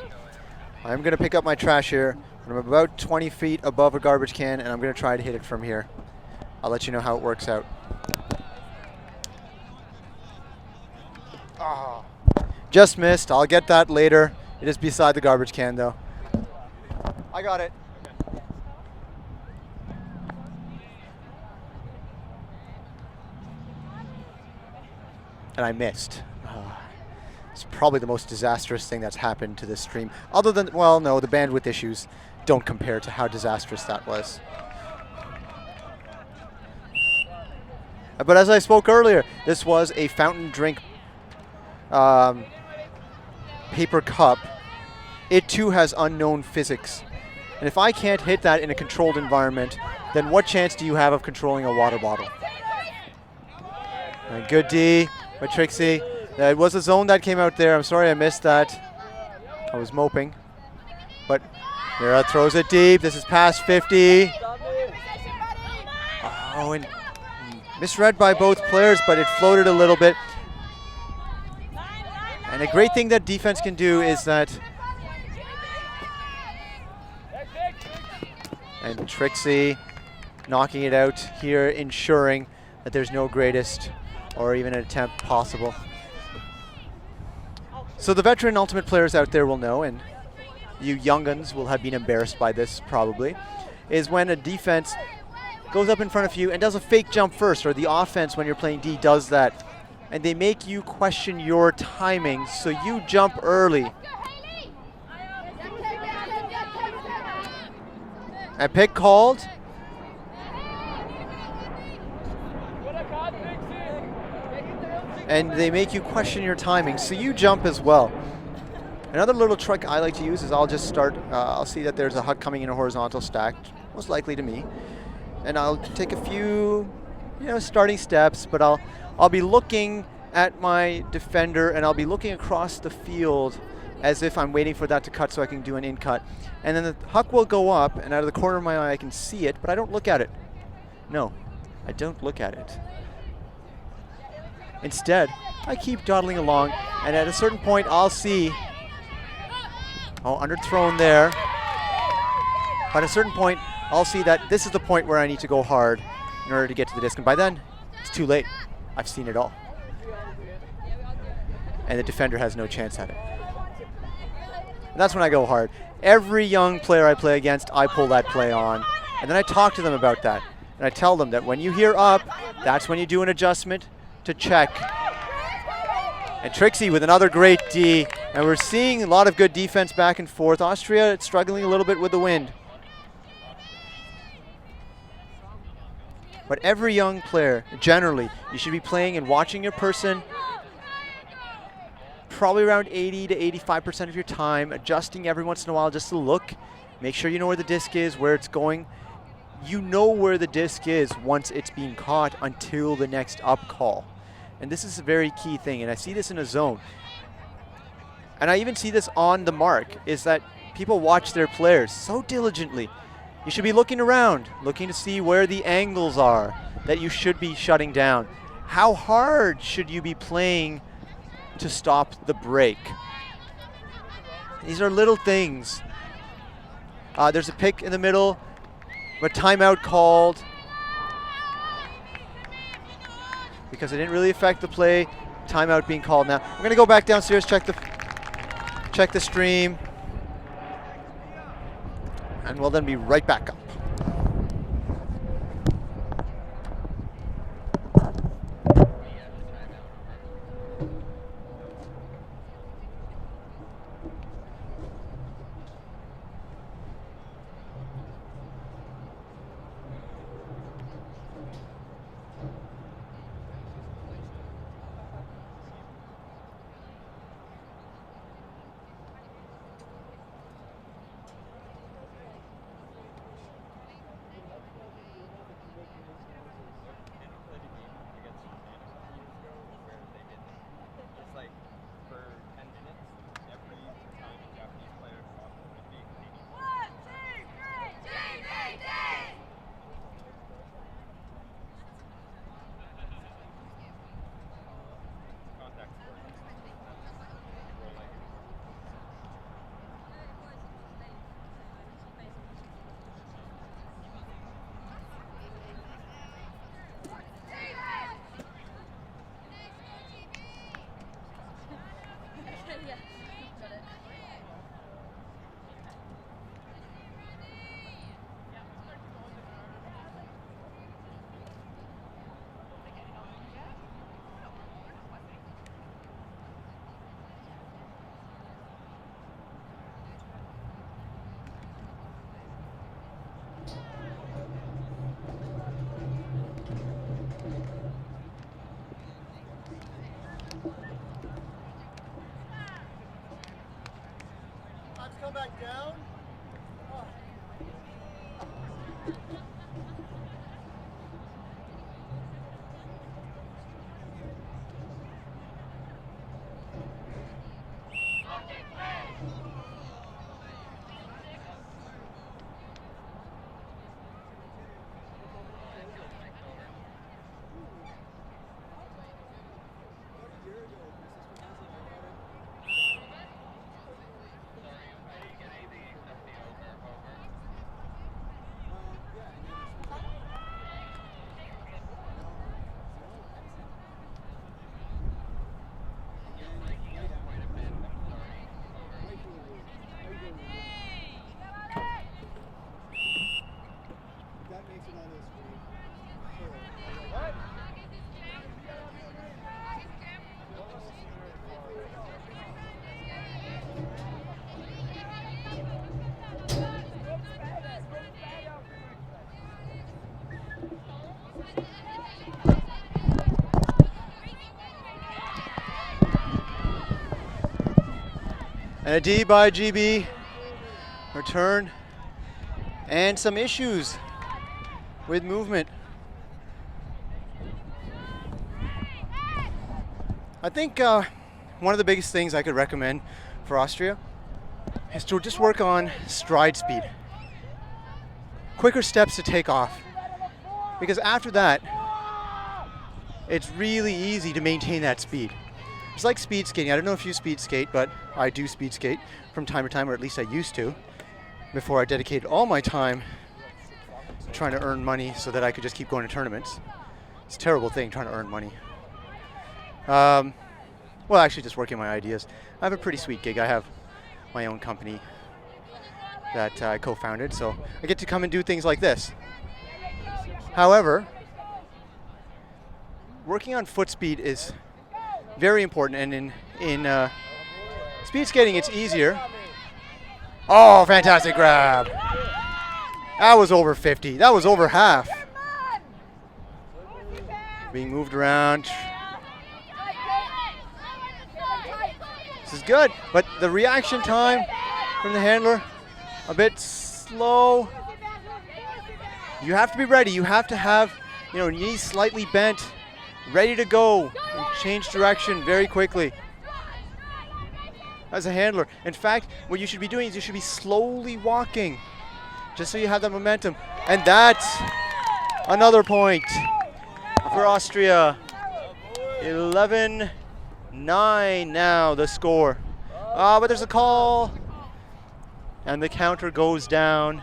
I'm gonna pick up my trash here. I'm about 20 feet above a garbage can, and I'm gonna try to hit it from here. I'll let you know how it works out. Oh. Just missed. I'll get that later. It is beside the garbage can, though. I got it. And I missed. It's probably the most disastrous thing that's happened to this stream. Other than, well, no, the bandwidth issues don't compare to how disastrous that was. But as I spoke earlier, this was a fountain drink paper cup. It too has unknown physics. And if I can't hit that in a controlled environment, then what chance do you have of controlling a water bottle? And good D by Trixie. It was a zone that came out there. I'm sorry I missed that. I was moping. But Mira throws it deep. This is past 50. Oh, and misread by both players, but it floated a little bit. And a great thing that defense can do is that. And Trixie knocking it out here, ensuring that there's no greatest or even an attempt possible. So the veteran Ultimate players out there will know, and you younguns will have been embarrassed by this probably, is when a defense goes up in front of you and does a fake jump first, or the offense when you're playing D does that, and they make you question your timing, so you jump early. A pick called. And they make you question your timing, so you jump as well. Another little trick I like to use is I'll just start, I'll see that there's a hut coming in a horizontal stack, most likely to me. And I'll take a few, starting steps, but I'll be looking at my defender and I'll be looking across the field as if I'm waiting for that to cut so I can do an in cut. And then the huck will go up, and out of the corner of my eye I can see it, but I don't look at it. No, I don't look at it. Instead, I keep dawdling along, and at a certain point I'll see, underthrown there. But at a certain point, I'll see that this is the point where I need to go hard in order to get to the disc, and by then, it's too late. I've seen it all. And the defender has no chance at it. And that's when I go hard. Every young player I play against, I pull that play on. And then I talk to them about that. And I tell them that when you hear up, that's when you do an adjustment to check. And Trixie with another great D. And we're seeing a lot of good defense back and forth. Austria struggling a little bit with the wind. But every young player, generally, you should be playing and watching your person probably around 80 to 85% of your time, adjusting every once in a while just to look, make sure you know where the disc is, where it's going. You know where the disc is once it's being caught until the next up call. And this is a very key thing, and I see this in a zone. And I even see this on the mark, is that people watch their players so diligently. You should be looking around, looking to see where the angles are that you should be shutting down. How hard should you be playing to stop the break? These are little things. There's a pick in the middle, but timeout called because it didn't really affect the play. Timeout being called now. We're gonna go back downstairs, check the stream, and we'll then be right back up. And a D by GB. Return. And some issues with movement. I think one of the biggest things I could recommend for Austria is to just work on stride speed. Quicker steps to take off. Because after that, it's really easy to maintain that speed. It's like speed skating. I don't know if you speed skate, but I do speed skate from time to time, or at least I used to, before I dedicated all my time trying to earn money so that I could just keep going to tournaments. It's a terrible thing trying to earn money. Well, actually just working my ideas. I have a pretty sweet gig. I have my own company that I co-founded, so I get to come and do things like this. However, working on foot speed is very important, and in speed skating it's easier. Oh, fantastic grab. That was over 50. That was over half. Being moved around. This is good, but the reaction time from the handler, a bit slow. You have to be ready. You have to have, knees slightly bent, ready to go, and change direction very quickly. As a handler. In fact, what you should be doing is you should be slowly walking, just so you have that momentum. And that's another point for Austria. 11-9 now the score. But there's a call. And the counter goes down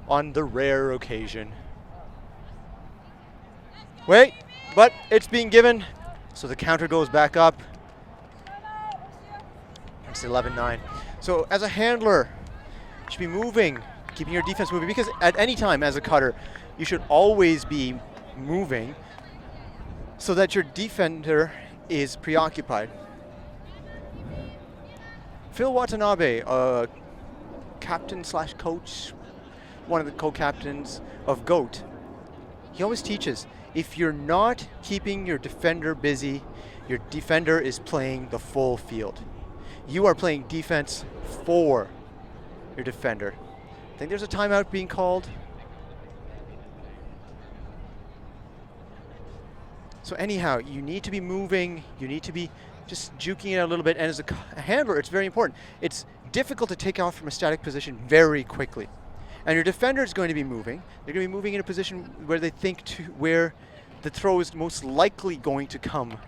on the rare occasion. Wait, but it's being given, so the counter goes back up. It's 11-9. So as a handler, you should be moving, keeping your defense moving, because at any time as a cutter, you should always be moving so that your defender is preoccupied. Phil Watanabe, captain / coach, one of the co-captains of GOAT, he always teaches, if you're not keeping your defender busy, your defender is playing the full field. You are playing defense for your defender. I think there's a timeout being called. So anyhow, you need to be moving, you need to be just juking it out a little bit, and as a handler, it's very important. It's difficult to take off from a static position very quickly. And your defender is going to be moving. They're going to be moving in a position where they think where the throw is most likely going to come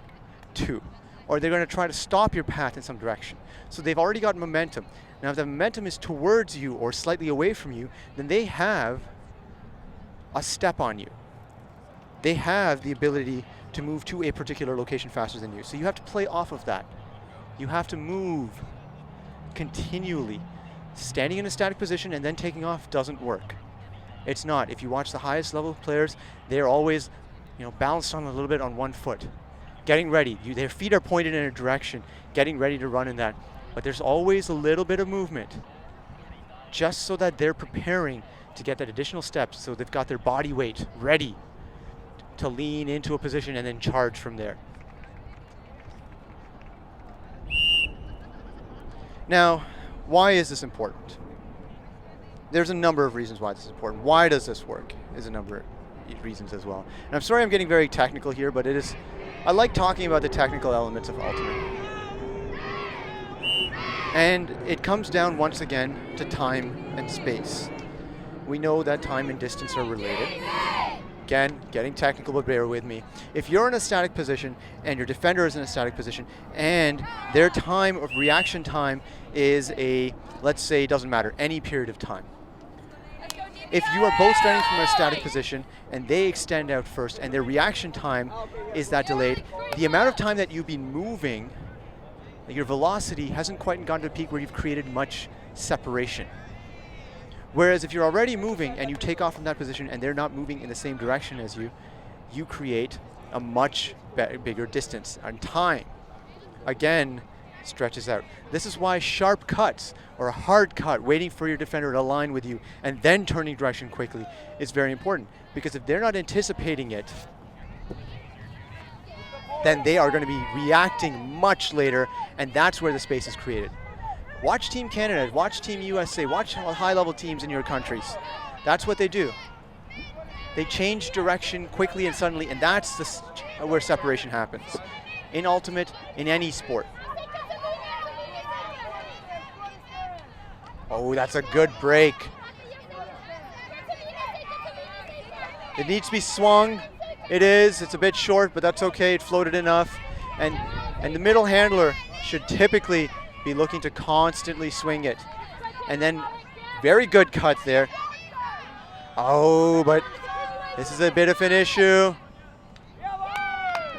to. Or they're going to try to stop your path in some direction. So they've already got momentum. Now if the momentum is towards you or slightly away from you, then they have a step on you. They have the ability to move to a particular location faster than you. So you have to play off of that. You have to move continually. Standing in a static position and then taking off doesn't work. It's not. If you watch the highest level players, they're always, balanced on a little bit on one foot. Getting ready. Their feet are pointed in a direction, getting ready to run in that. But there's always a little bit of movement, just so that they're preparing to get that additional step, so they've got their body weight ready to lean into a position and then charge from there. Now, Why is this important? There's a number of reasons why this is important. Why does this work is a number of reasons as well. And I'm sorry I'm getting very technical here, but I like talking about the technical elements of Ultimate. And it comes down once again to time and space. We know that time and distance are related. Again, getting technical, but bear with me. If you're in a static position and your defender is in a static position and their time of reaction time is let's say, doesn't matter, any period of time. If you are both starting from a static position and they extend out first and their reaction time is that delayed, the amount of time that you've been moving, your velocity hasn't quite gotten to a peak where you've created much separation. Whereas if you're already moving and you take off from that position and they're not moving in the same direction as you, you create a much bigger distance. And time, again, stretches out. This is why sharp cuts or a hard cut, waiting for your defender to align with you and then turning direction quickly is very important. Because if they're not anticipating it, then they are going to be reacting much later, and that's where the space is created. Watch Team Canada, watch Team USA, watch high-level teams in your countries. That's what they do. They change direction quickly and suddenly, and that's where separation happens. In Ultimate, in any sport. Oh, that's a good break. It needs to be swung. It is. It's a bit short, but that's okay. It floated enough. And the middle handler should typically be looking to constantly swing it. And then, very good cut there. Oh, but this is a bit of an issue.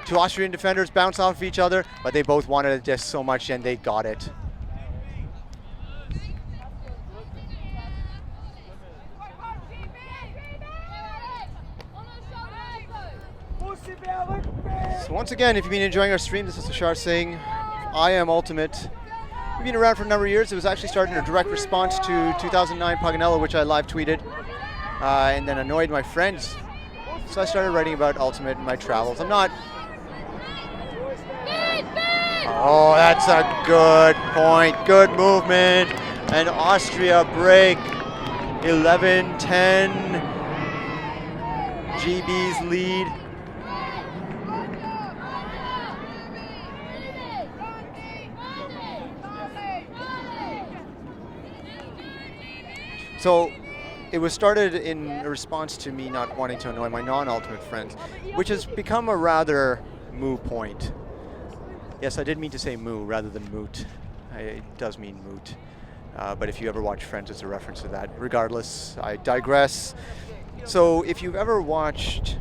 Two Austrian defenders bounce off of each other, but they both wanted a disc so much and they got it. So once again, if you've been enjoying our stream, this is Tushar Singh. I am Ultimate. We've been around for a number of years. It was actually started in a direct response to 2009 Paganello, which I live tweeted, and then annoyed my friends. So I started writing about Ultimate and my travels. I'm not... Oh, that's a good point. Good movement. And Austria break. 11-10. GB's lead. So it was started in a response to me not wanting to annoy my non-Ultimate friends, which has become a rather moo point. Yes, I did mean to say moo rather than moot. It does mean moot. But if you ever watch Friends, it's a reference to that. Regardless, I digress. So if you've ever watched,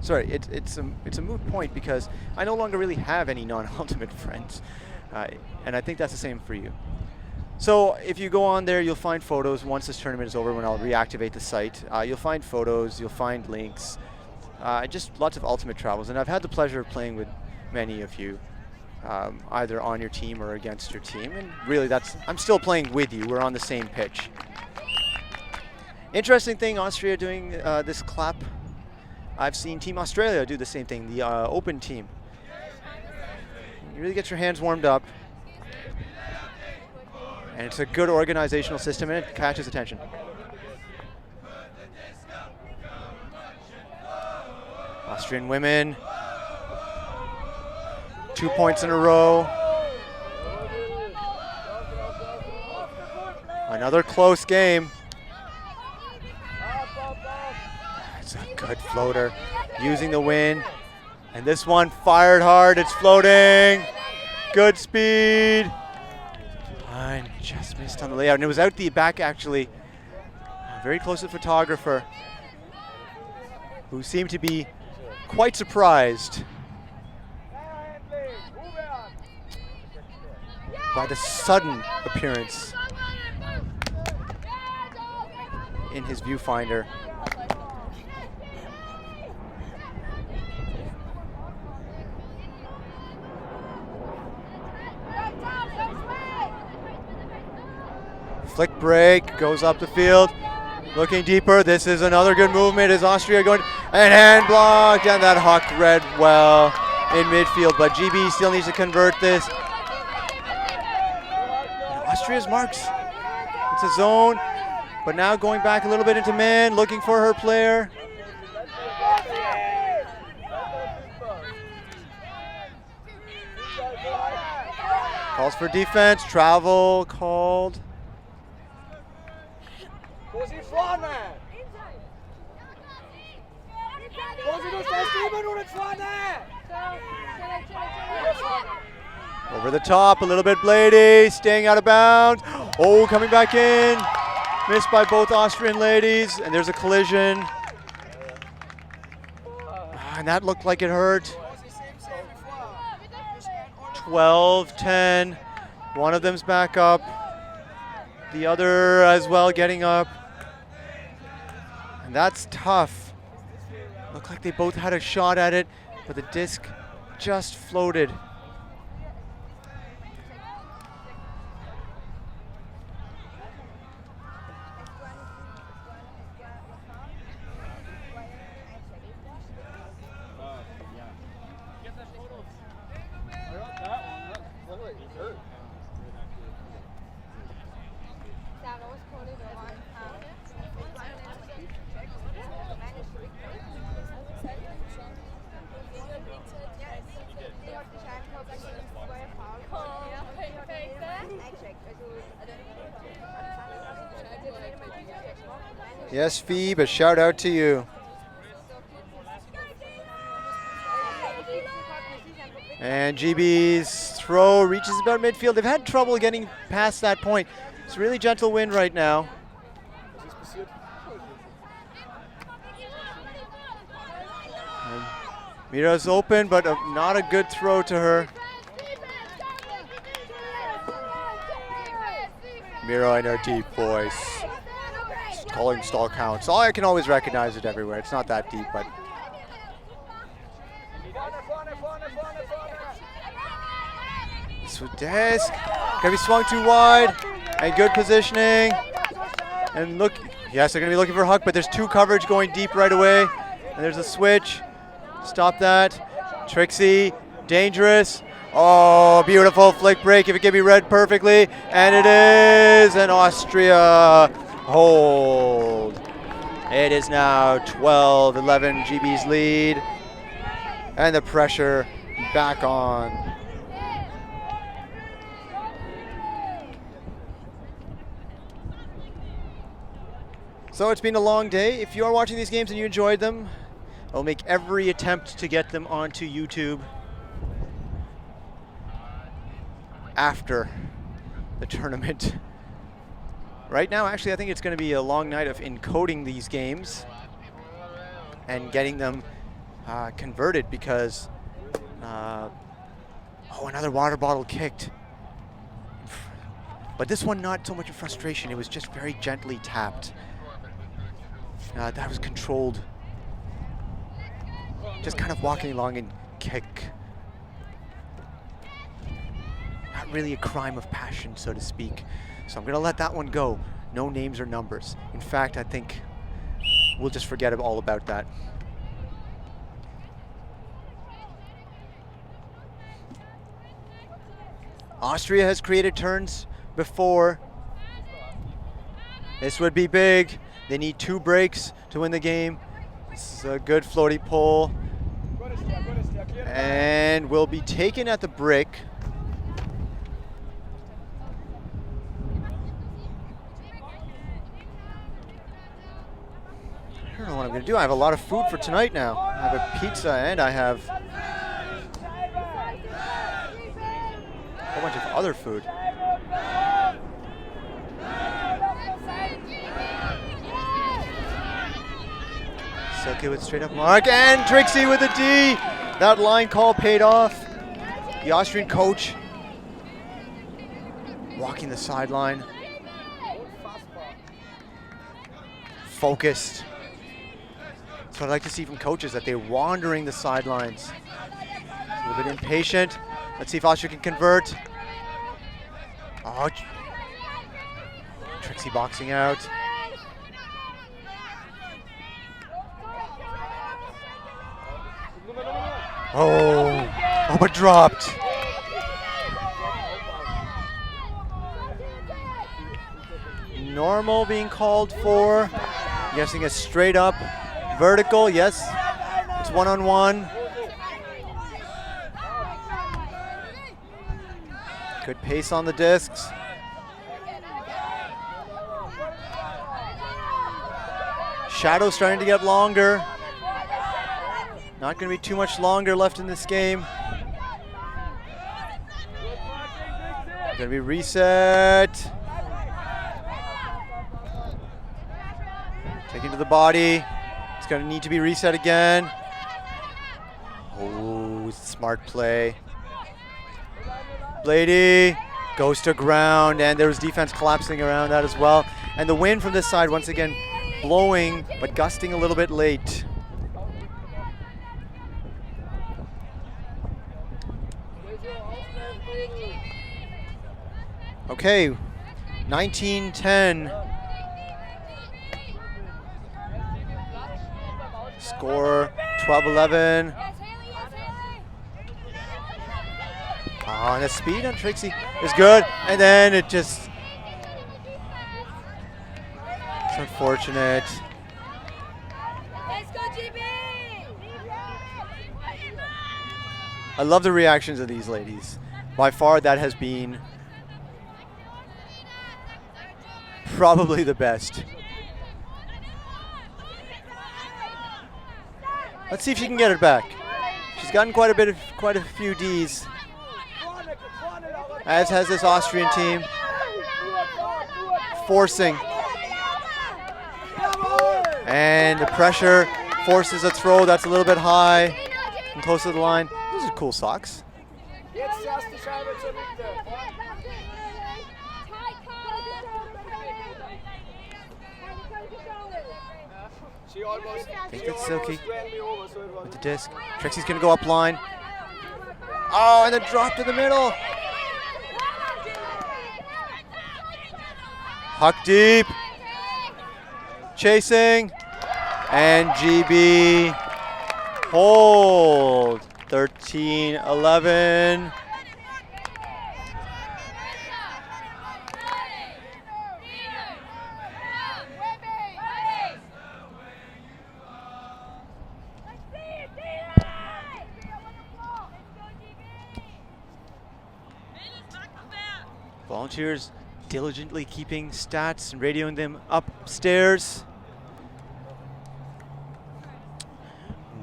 sorry, it's a moot point because I no longer really have any non-Ultimate friends. And I think that's the same for you. So if you go on there, you'll find photos once this tournament is over when I'll reactivate the site. You'll find photos, you'll find links, just lots of Ultimate travels. And I've had the pleasure of playing with many of you, either on your team or against your team. And really, I'm still playing with you. We're on the same pitch. Interesting thing, Austria doing this clap. I've seen Team Australia do the same thing, the open team. You really get your hands warmed up. And it's a good organizational system, and it catches attention. Austrian women. 2 points in a row. Another close game. It's a good floater. Using the wind. And this one fired hard. It's floating. Good speed. And just missed on the layout. And it was out the back, actually. Very close to the photographer, who seemed to be quite surprised by the sudden appearance in his viewfinder. Flick break, goes up the field, looking deeper. This is another good movement. Is Austria going, and hand blocked, and that huck read well in midfield, but GB still needs to convert this. Austria's marks. It's a zone, but now going back a little bit into man, looking for her player. Calls for defense, travel called. Wo sie vorne? Wo sie durch das 7 Minuten vorne? Over the top, a little bit Blady, staying out of bounds. Oh, coming back in. Missed by both Austrian ladies, and there's a collision. And that looked like it hurt. 12-10. One of them's back up. The other as well getting up. And that's tough. Looked like they both had a shot at it, but the disc just floated. Yes, Phoebe, a shout out to you. And GB's throw reaches about midfield. They've had trouble getting past that point. It's a really gentle wind right now. And Mira's open, but not a good throw to her. Mira in her deep voice. Calling stall counts. I can always recognize it everywhere. It's not that deep, but. Disc gonna be swung too wide, and good positioning. And look, yes, they're gonna be looking for Huck, but there's two coverage going deep right away, and there's a switch. Stop that. Trixie, dangerous. Oh, beautiful flick break if it can be read perfectly, and it is an Austria hold. It is now 12-11 GB's lead, and the pressure back on. So it's been a long day. If you are watching these games and you enjoyed them, I'll make every attempt to get them onto YouTube after the tournament. Right now, actually, I think it's going to be a long night of encoding these games and getting them converted because, another water bottle kicked. But this one, not so much of frustration. It was just very gently tapped. That was controlled. Just kind of walking along and kick. Not really a crime of passion, so to speak. So I'm going to let that one go. No names or numbers. In fact, I think we'll just forget all about that. Austria has created turns before. This would be big. They need 2 breaks to win the game. This is a good floaty pull. And will be taken at the break. I don't know what I'm going to do. I have a lot of food for tonight now. I have a pizza and I have a whole bunch of other food. Silke with straight up mark, and Trixie with a D. That line call paid off. The Austrian coach walking the sideline. Focused. That's what I like to see from coaches, that they're wandering the sidelines. A little bit impatient. Let's see if Austria can convert. Oh, Trixie boxing out. Oh, but dropped. normal being called for. I'm guessing a straight up vertical. Yes, it's one-on-one. Good pace on the discs. Shadow starting to get longer. Not going to be too much longer left in this game. Going to be reset. Taken to the body. It's going to need to be reset again. Oh, smart play. Blady goes to ground, and there's defense collapsing around that as well. And the wind from this side, once again, blowing, but gusting a little bit late. Okay, 19-10. Score 12-11. Oh, and the speed on Trixie is good, and then it just, it's unfortunate. I love the reactions of these ladies. By far, that has been probably the best. Let's see if she can get it back. She's gotten quite a few Ds, as has this Austrian team. Forcing. And the pressure forces a throw that's a little bit high and close to the line. Those are cool socks. I think it's Silky with the disc. Trixie's going to go up line. Oh, and then drop to the middle. Huck deep. Chasing. And GB hold. 13-11. Volunteers diligently keeping stats and radioing them upstairs.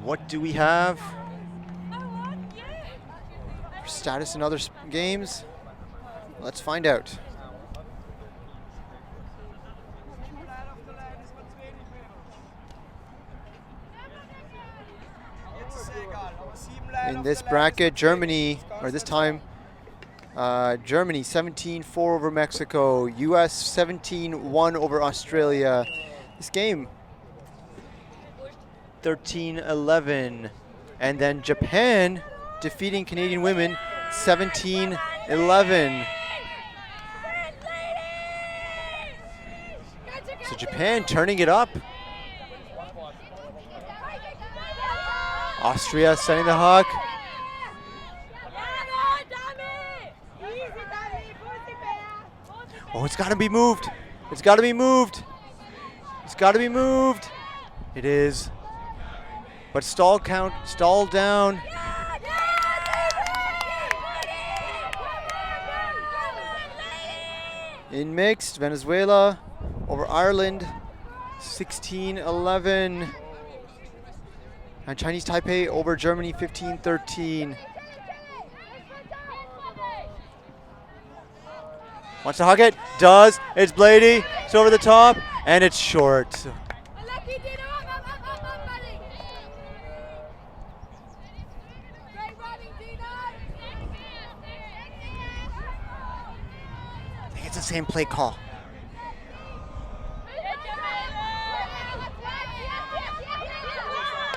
What do we have for status in other games? Let's find out. In this bracket, Germany, or this time, Germany 17-4 over Mexico, US 17-1 over Australia. This game 13-11, and then Japan defeating Canadian women 17-11. So Japan turning it up. Austria setting the huck. Oh, it's got to be moved. It's got to be moved. It's got to be moved. It is. But stall count, stall down. In mixed, Venezuela over Ireland, 16-11. And Chinese Taipei over Germany, 15-13. Wants to hug it, does. It's Blady, it's over the top, and it's short. I think it's the same play call.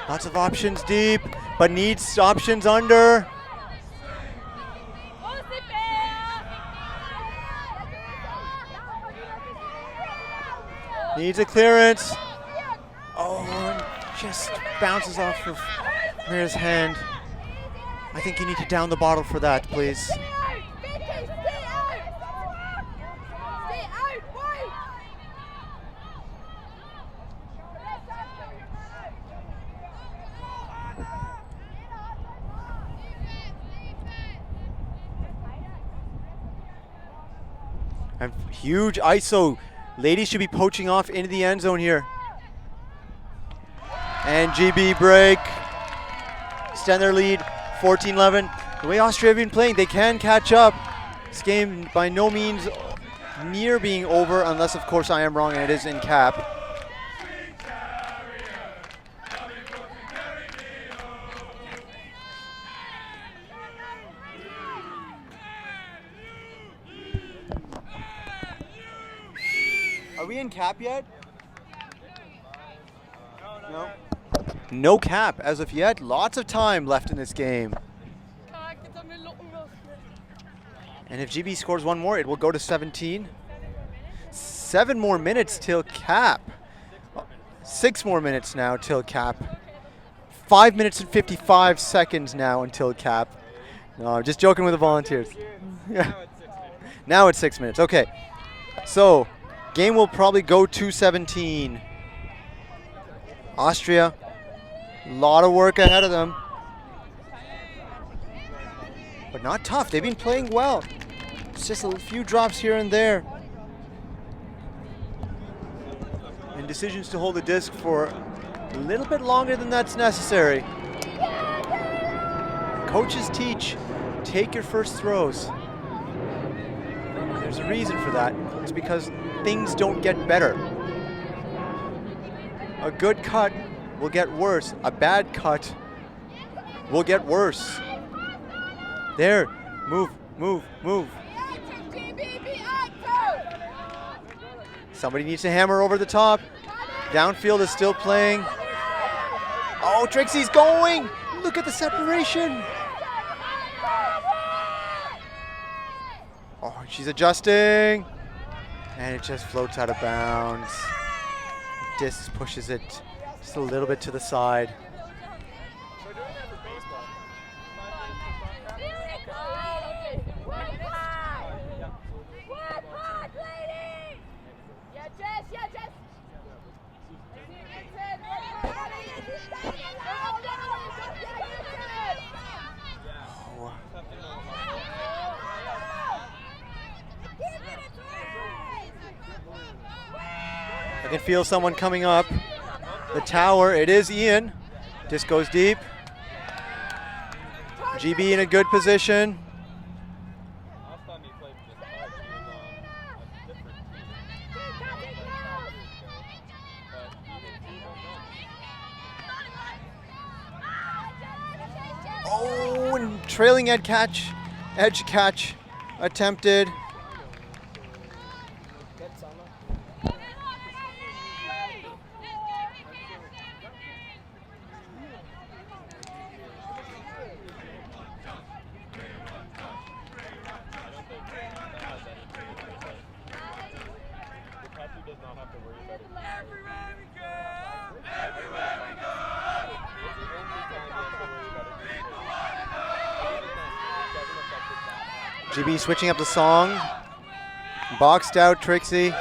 Lots of options deep, but needs options under. Needs a clearance. Oh, and just bounces off of Maria's hand. I think you need to down the bottle for that, please. And huge ISO. Ladies should be poaching off into the end zone here. And GB break. Extend their lead, 14-11. The way Austria have been playing, they can catch up. This game by no means near being over, unless of course I am wrong and it is in cap. Are we in cap yet? No. No cap as of yet. Lots of time left in this game. And if GB scores one more, it will go to 17. 7 more minutes till cap. 6 more minutes now till cap. 5 minutes and 55 seconds now until cap. No, I'm just joking with the volunteers. Now it's 6 minutes. Okay. So, game will probably go to 17. Austria, a lot of work ahead of them. But not tough. They've been playing well. It's just a few drops here and there. And decisions to hold the disc for a little bit longer than that's necessary. Coaches teach, take your first throws. There's a reason for that. It's because things don't get better. A good cut will get worse. A bad cut will get worse. There, move, move, move. Somebody needs to hammer over the top. Downfield is still playing. Oh, Trixie's going. Look at the separation. Oh, she's adjusting. And it just floats out of bounds. Disc pushes it just a little bit to the side. I can feel someone coming up the tower. It is Ian. Disc goes deep. GB in a good position. Oh, and trailing edge catch attempted. GB switching up the song. Boxed out Trixie.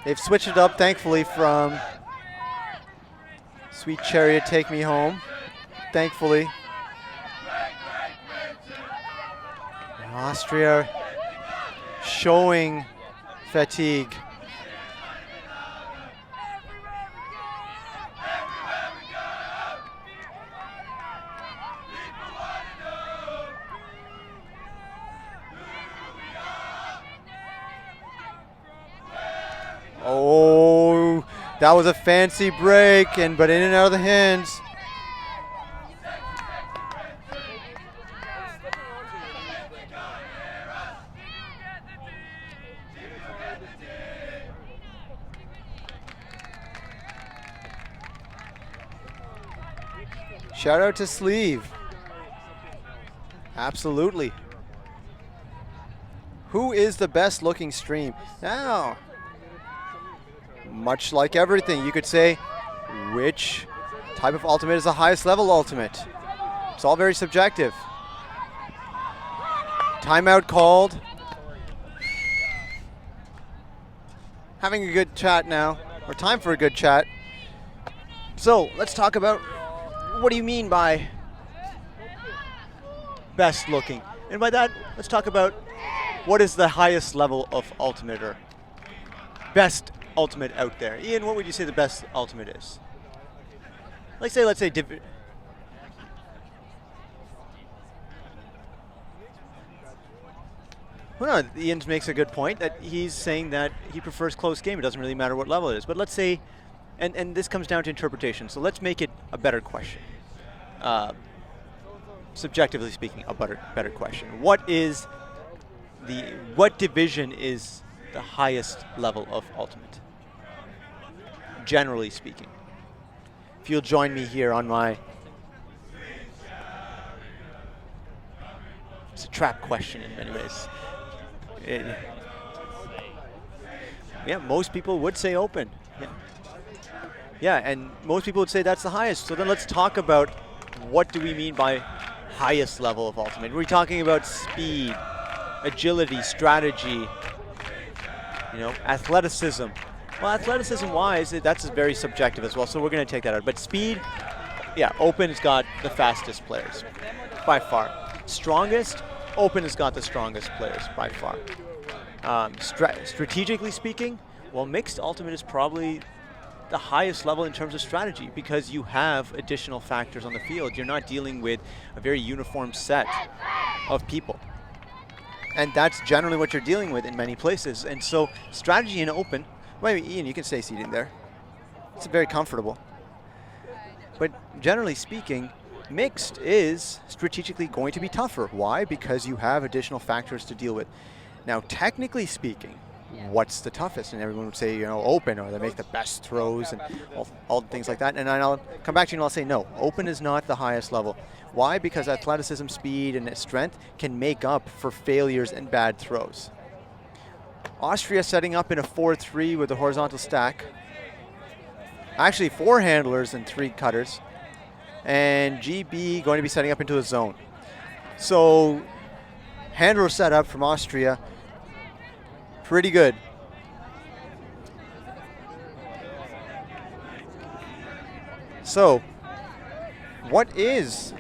They've switched it up, thankfully, from Sweet Chariot, Take Me Home. Thankfully. Austria showing fatigue. Oh, that was a fancy break, but in and out of the hands. Shout out to Sleeve. Absolutely. Who is the best looking stream? Now, much like everything, you could say which type of ultimate is the highest level ultimate. It's all very subjective. Timeout called. Having a good chat now, or time for a good chat. So let's talk about, what do you mean by best looking? And by that, let's talk about what is the highest level of ultimate or best ultimate out there? Ian, what would you say the best ultimate is? Let's say well, no, Ian makes a good point that he's saying that he prefers close game. It doesn't really matter what level it is. But let's say, and this comes down to interpretation. So let's make it a better question. Subjectively speaking, a better question. What division is the highest level of ultimate? Generally speaking. If you'll join me here on my... It's a trap question in many ways. Yeah, most people would say open. Yeah, and most people would say that's the highest. So then let's talk about what do we mean by highest level of ultimate. We're talking about speed, agility, strategy, athleticism. Well, athleticism-wise, that's very subjective as well, so we're going to take that out. But speed, yeah, open has got the fastest players by far. Strongest, open has got the strongest players by far. Strategically speaking, well, mixed ultimate is probably the highest level in terms of strategy because you have additional factors on the field. You're not dealing with a very uniform set of people. And that's generally what you're dealing with in many places. And so strategy in open, well, Ian, you can stay seated there. It's very comfortable. But generally speaking, mixed is strategically going to be tougher. Why? Because you have additional factors to deal with. Now, technically speaking, what's the toughest? And everyone would say, open, or they make the best throws and all things like that. And I'll come back to you and I'll say, no, open is not the highest level. Why? Because athleticism, speed, and strength can make up for failures and bad throws. Austria setting up in a 4-3 with a horizontal stack. Actually, 4 handlers and 3 cutters. And GB going to be setting up into a zone. So, handler setup from Austria. Pretty good. So, what is,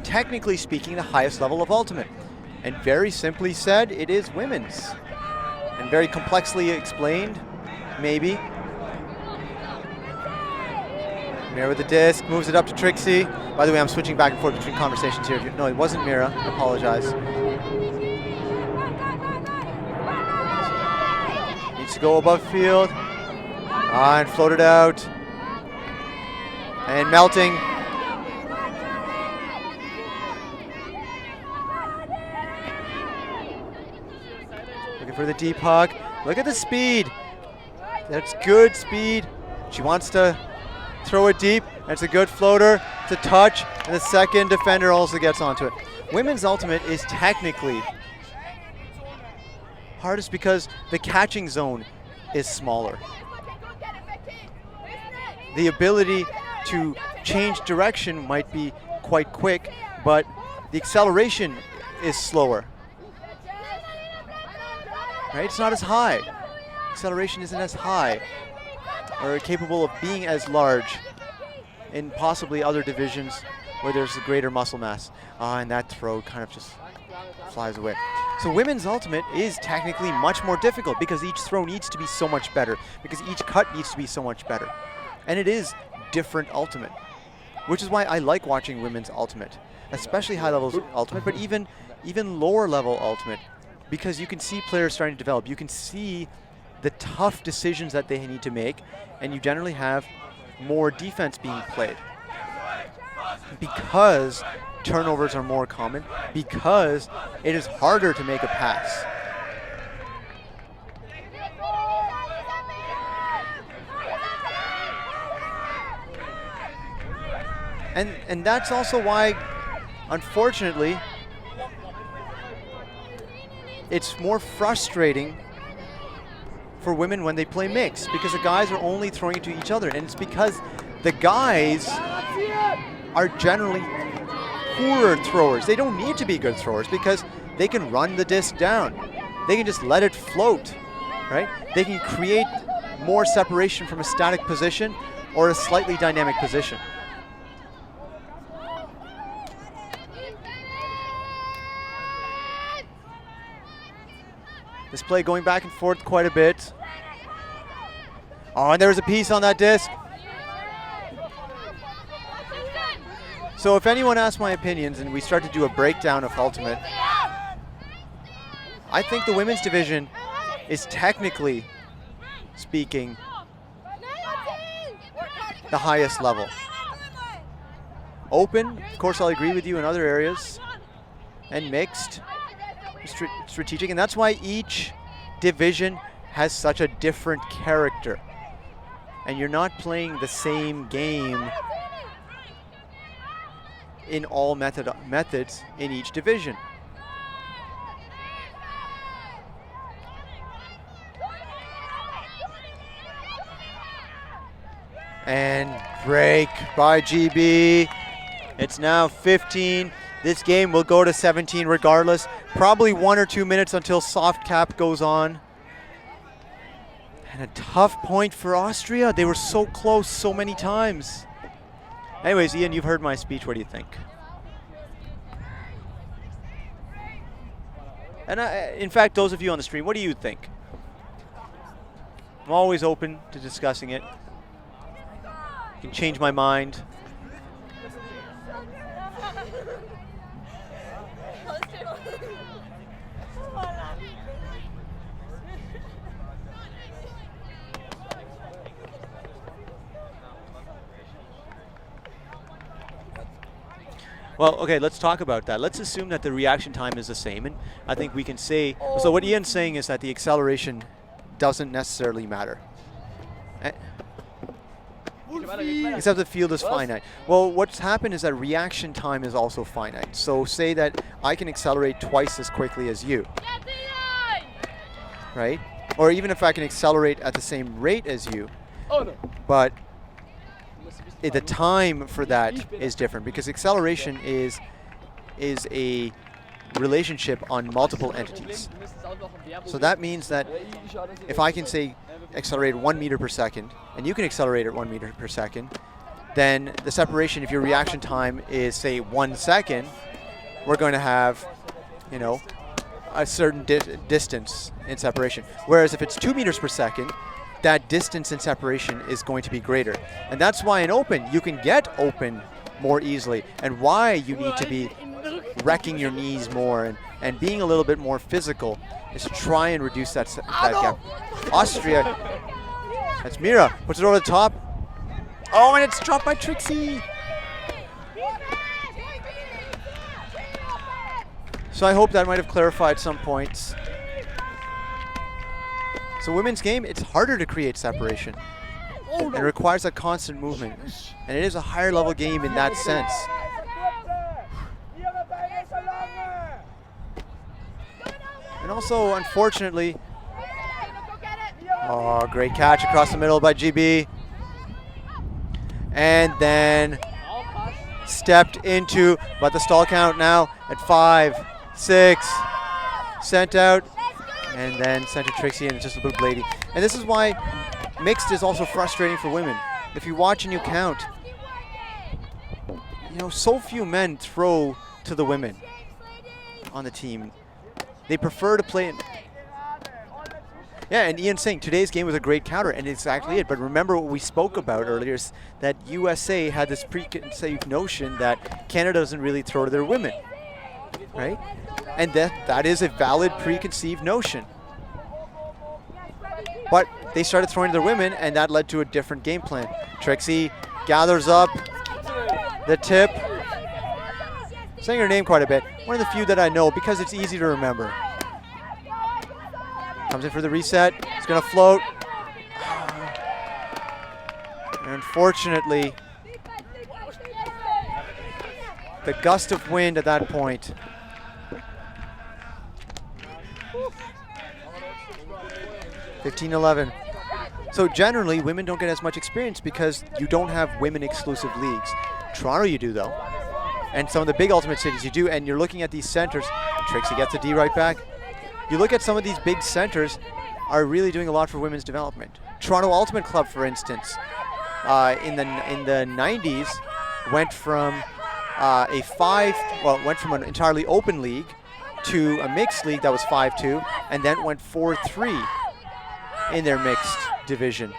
technically speaking, the highest level of ultimate? And very simply said, it is women's. And very complexly explained, maybe. Mira with the disc, moves it up to Trixie. By the way, I'm switching back and forth between conversations here. No, it wasn't Mira. I apologize. Needs to go above field. And float it out. And melting. Looking for the deep hug. Look at the speed. That's good speed. She wants to throw it deep. That's a good floater. It's a touch. And the second defender also gets onto it. Women's ultimate is technically hardest because the catching zone is smaller. The ability to change direction might be quite quick, but the acceleration is slower. Right? It's not as high. Acceleration isn't as high or capable of being as large in possibly other divisions where there's a greater muscle mass. And that throw kind of just flies away. So women's ultimate is technically much more difficult because each throw needs to be so much better, because each cut needs to be so much better. And it is different ultimate, which is why I like watching women's ultimate, especially high levels ultimate, but even lower level ultimate, because you can see players starting to develop. You can see the tough decisions that they need to make, and you generally have more defense being played because turnovers are more common, because it is harder to make a pass. And that's also why, unfortunately, it's more frustrating for women when they play mix, because the guys are only throwing it to each other, and it's because the guys are generally poorer throwers. They don't need to be good throwers because they can run the disc down. They can just let it float, right? They can create more separation from a static position or a slightly dynamic position. This play going back and forth quite a bit. Oh, and there was a piece on that disc. So if anyone asks my opinions and we start to do a breakdown of Ultimate, I think the women's division is technically speaking the highest level. Open, of course I'll agree with you in other areas, and mixed, strategic, and that's why each division has such a different character. And you're not playing the same game in all methods in each division. And break by GB. It's now 15. This game will go to 17 regardless. Probably 1 or 2 minutes until soft cap goes on. And a tough point for Austria. They were so close so many times. Anyways, Ian, you've heard my speech. What do you think? And in fact, those of you on the stream, what do you think? I'm always open to discussing it. I can change my mind. Well, okay, let's talk about that. Let's assume that the reaction time is the same, and I think we can say, so what Ian's saying is that the acceleration doesn't necessarily matter. Except the field is finite. Well, what's happened is that reaction time is also finite. So say that I can accelerate twice as quickly as you, right? Or even if I can accelerate at the same rate as you, but the time for that is different because acceleration is a relationship on multiple entities. So that means that if I can say accelerate 1 meter per second and you can accelerate at 1 meter per second, then the separation, if your reaction time is say 1 second, we're going to have, you know, a certain distance in separation. Whereas if it's 2 meters per second, that distance in separation is going to be greater. And that's why in open, you can get open more easily, and why you need to be wrecking your knees more and being a little bit more physical is to try and reduce that gap. Austria, that's Mira, puts it over the top. Oh, and it's dropped by Trixie. So I hope that might have clarified some points. So women's game, it's harder to create separation. It requires a constant movement. And it is a higher level game in that sense. And also, unfortunately, oh, great catch across the middle by GB. And then stepped into, but the stall count now at 5, 6, sent out. And then sent to Trixie, and it's just a little blading. And this is why mixed is also frustrating for women. If you watch and you count, you know, so few men throw to the women on the team. They prefer to play it. Yeah, and Ian's saying today's game was a great counter, and exactly it. But remember what we spoke about earlier is that USA had this preconceived notion that Canada doesn't really throw to their women, right? And that is a valid preconceived notion. But they started throwing to their women, and that led to a different game plan. Trixie gathers up the tip. Saying her name quite a bit. One of the few that I know because it's easy to remember. Comes in for the reset. It's going to float. And unfortunately, the gust of wind at that point. (15-11). So generally, women don't get as much experience because you don't have women-exclusive leagues. Toronto you do, though. And some of the big Ultimate cities you do, and you're looking at these centers. Trixie gets a D right back. You look at some of these big centers are really doing a lot for women's development. Toronto Ultimate Club, for instance, in the 90s went from went from an entirely open league to a mixed league that was 5-2, and then went 4-3 in their mixed division.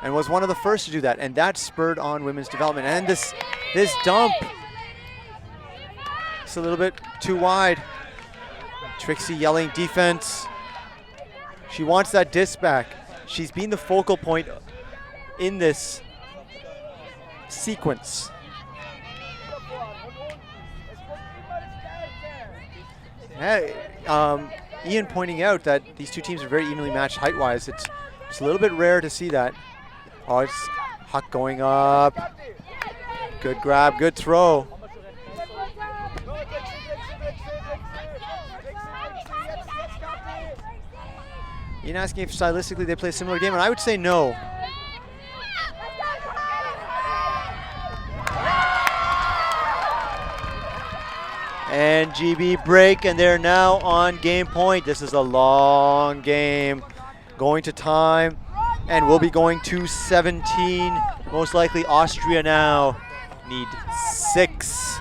And was one of the first to do that, and that spurred on women's development. And this dump, it's a little bit too wide. Trixie yelling defense. She wants that disc back. She's been the focal point in this sequence. Hey, Ian pointing out that these two teams are very evenly matched height-wise. It's a little bit rare to see that. Oh, it's Huck going up. Good grab, good throw. Ian asking if stylistically they play a similar game, and I would say no. And GB break, and they're now on game point. This is a long game, going to time, and we'll be going to 17. Most likely Austria now need 6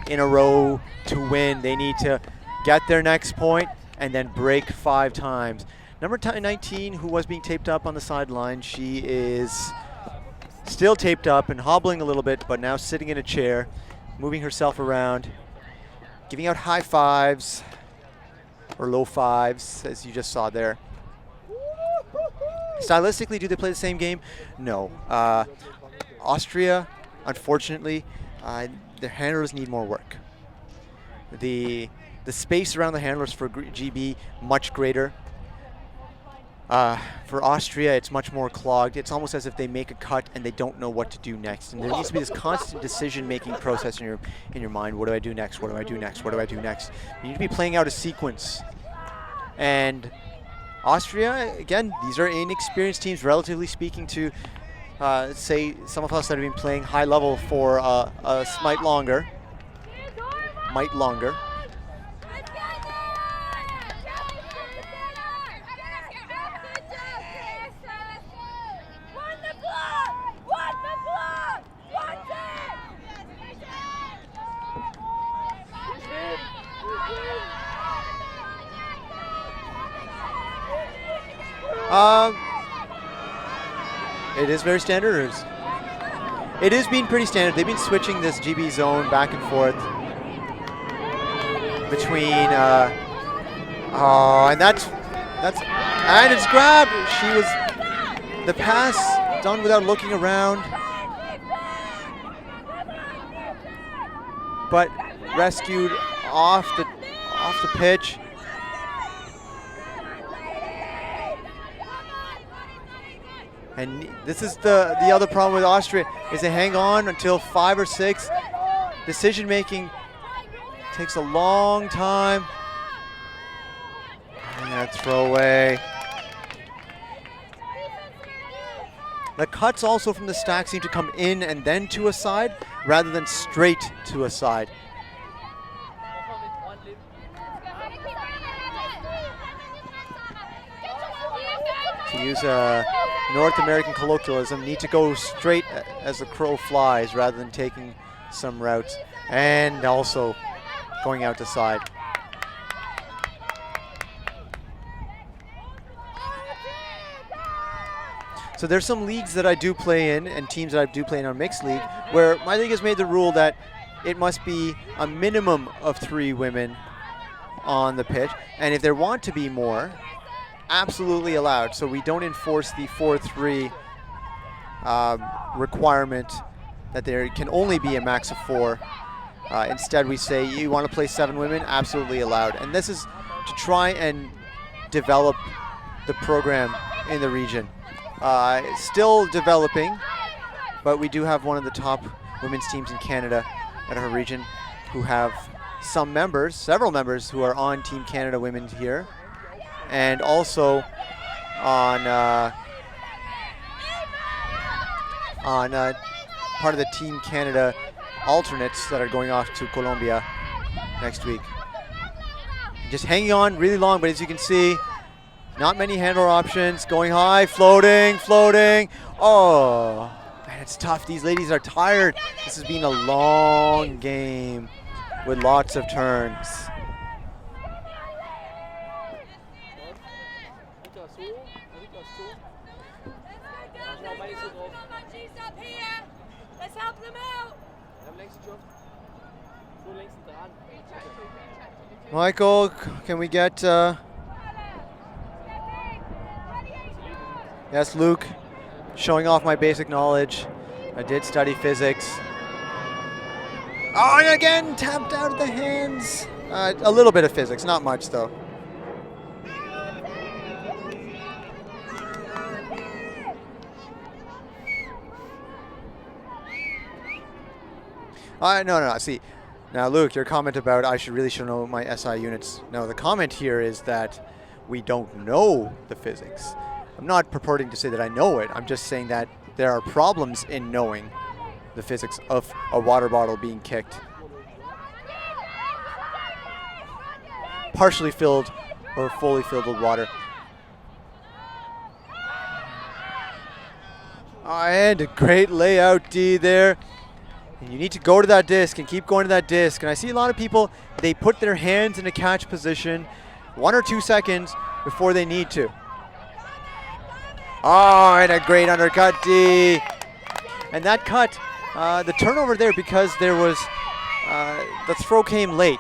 in a row to win. They need to get their next point and then break 5 times. Number 19, who was being taped up on the sideline, she is still taped up and hobbling a little bit, but now sitting in a chair, moving herself around, giving out high fives or low fives, as you just saw there. Stylistically, do they play the same game? No. Austria, unfortunately, their handlers need more work. The space around the handlers for GB, much greater. For Austria, it's much more clogged. It's almost as if they make a cut and they don't know what to do next. And there needs to be this constant decision-making process in your mind. What do I do next? What do I do next? What do I do next? You need to be playing out a sequence. And Austria, again, these are inexperienced teams, relatively speaking, to say some of us that have been playing high level for a might longer. It is very standard. It is being pretty standard. They've been switching this GB zone back and forth between. And it's grabbed. The pass done without looking around, but rescued off the pitch. And this is the other problem with Austria, is they hang on until 5 or 6. Decision making takes a long time. And that throwaway. The cuts also from the stack seem to come in and then to a side rather than straight to a side. To use a North American colloquialism, need to go straight as the crow flies rather than taking some routes, and also going out to side. So there's some leagues that I do play in and teams that I do play in our mixed league where my league has made the rule that it must be a minimum of 3 women on the pitch, and if there want to be more, absolutely allowed. So we don't enforce the 4-3 requirement that there can only be a max of 4. Instead, we say you want to play 7 women, absolutely allowed. And this is to try and develop the program in the region. Still developing, but we do have one of the top women's teams in Canada at our region who have several members who are on Team Canada Women here. And also on part of the Team Canada alternates that are going off to Colombia next week. Just hanging on really long, but as you can see, not many handler options. Going high, floating. Oh, man, it's tough. These ladies are tired. This has been a long game. with lots of turns. Let's help them out. Michael, can we get... Yes, Luke, showing off my basic knowledge. I did study physics. Oh, and again, tapped out of the hands. A little bit of physics, not much though. No. See, now Luke, your comment about I should know my SI units. No, the comment here is that we don't know the physics. I'm not purporting to say that I know it. I'm just saying that there are problems in knowing the physics of a water bottle being kicked. Partially filled or fully filled with water. And a great layout D there. And you need to go to that disc and keep going to that disc. And I see a lot of people, they put their hands in a catch position 1 or 2 seconds before they need to. Oh, and a great undercut D. And that cut, the turnover there because there was, the throw came late.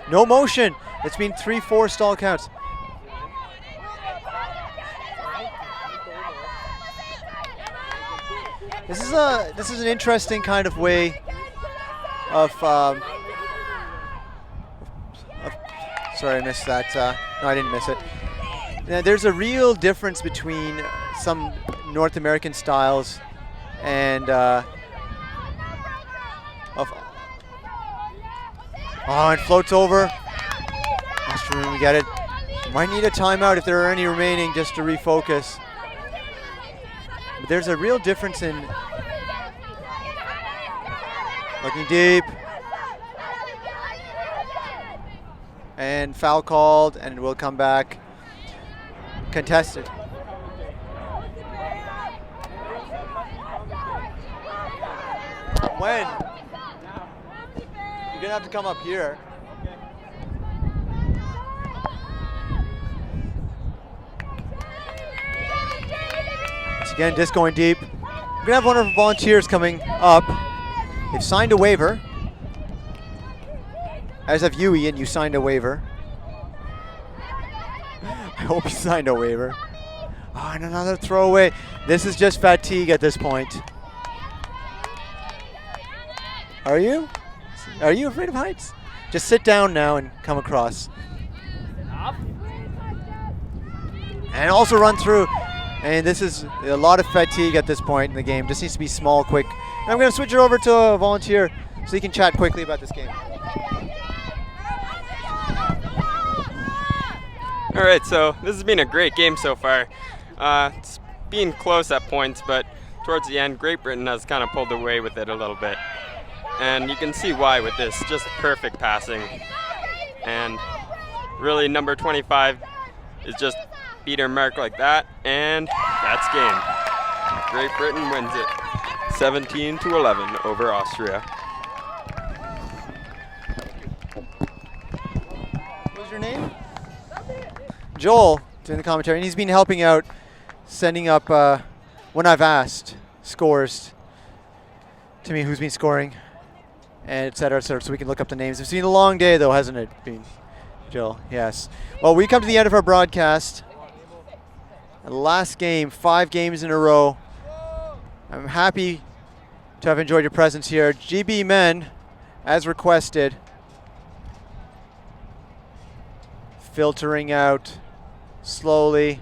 No motion. It's been 3-4 stall counts. This is an interesting kind of way of sorry, I missed that. No, I didn't miss it. Now, there's a real difference between some North American styles and it floats over. Austrian, we get it. Might need a timeout if there are any remaining just to refocus. But there's a real difference in looking deep. And foul called, and it will come back contested. When? You're gonna have to come up here. Once again, disc going deep. We're gonna have one of our volunteers coming up. They've signed a waiver. As have you, Ian, you signed a waiver. I hope you signed a waiver. Oh, and another throwaway. This is just fatigue at this point. Are you? Are you afraid of heights? Just sit down now and come across. And also run through. And this is a lot of fatigue at this point in the game. Just needs to be small, quick. And I'm going to switch it over to a volunteer so he can chat quickly about this game. All right, so this has been a great game so far. It's been close at points, but towards the end, Great Britain has kind of pulled away with it a little bit. And you can see why with this, just perfect passing. And really number 25 is just beat her mark like that, and that's game. Great Britain wins it 17-11 over Austria. What was your name? Joel, doing the commentary, and he's been helping out, sending up, when I've asked, scores to me, who's been scoring, and et cetera, so we can look up the names. It's been a long day, though, hasn't it, been, Joel? Yes. Well, we come to the end of our broadcast. And the last game, 5 games in a row. I'm happy to have enjoyed your presence here. GB men, as requested, filtering out slowly.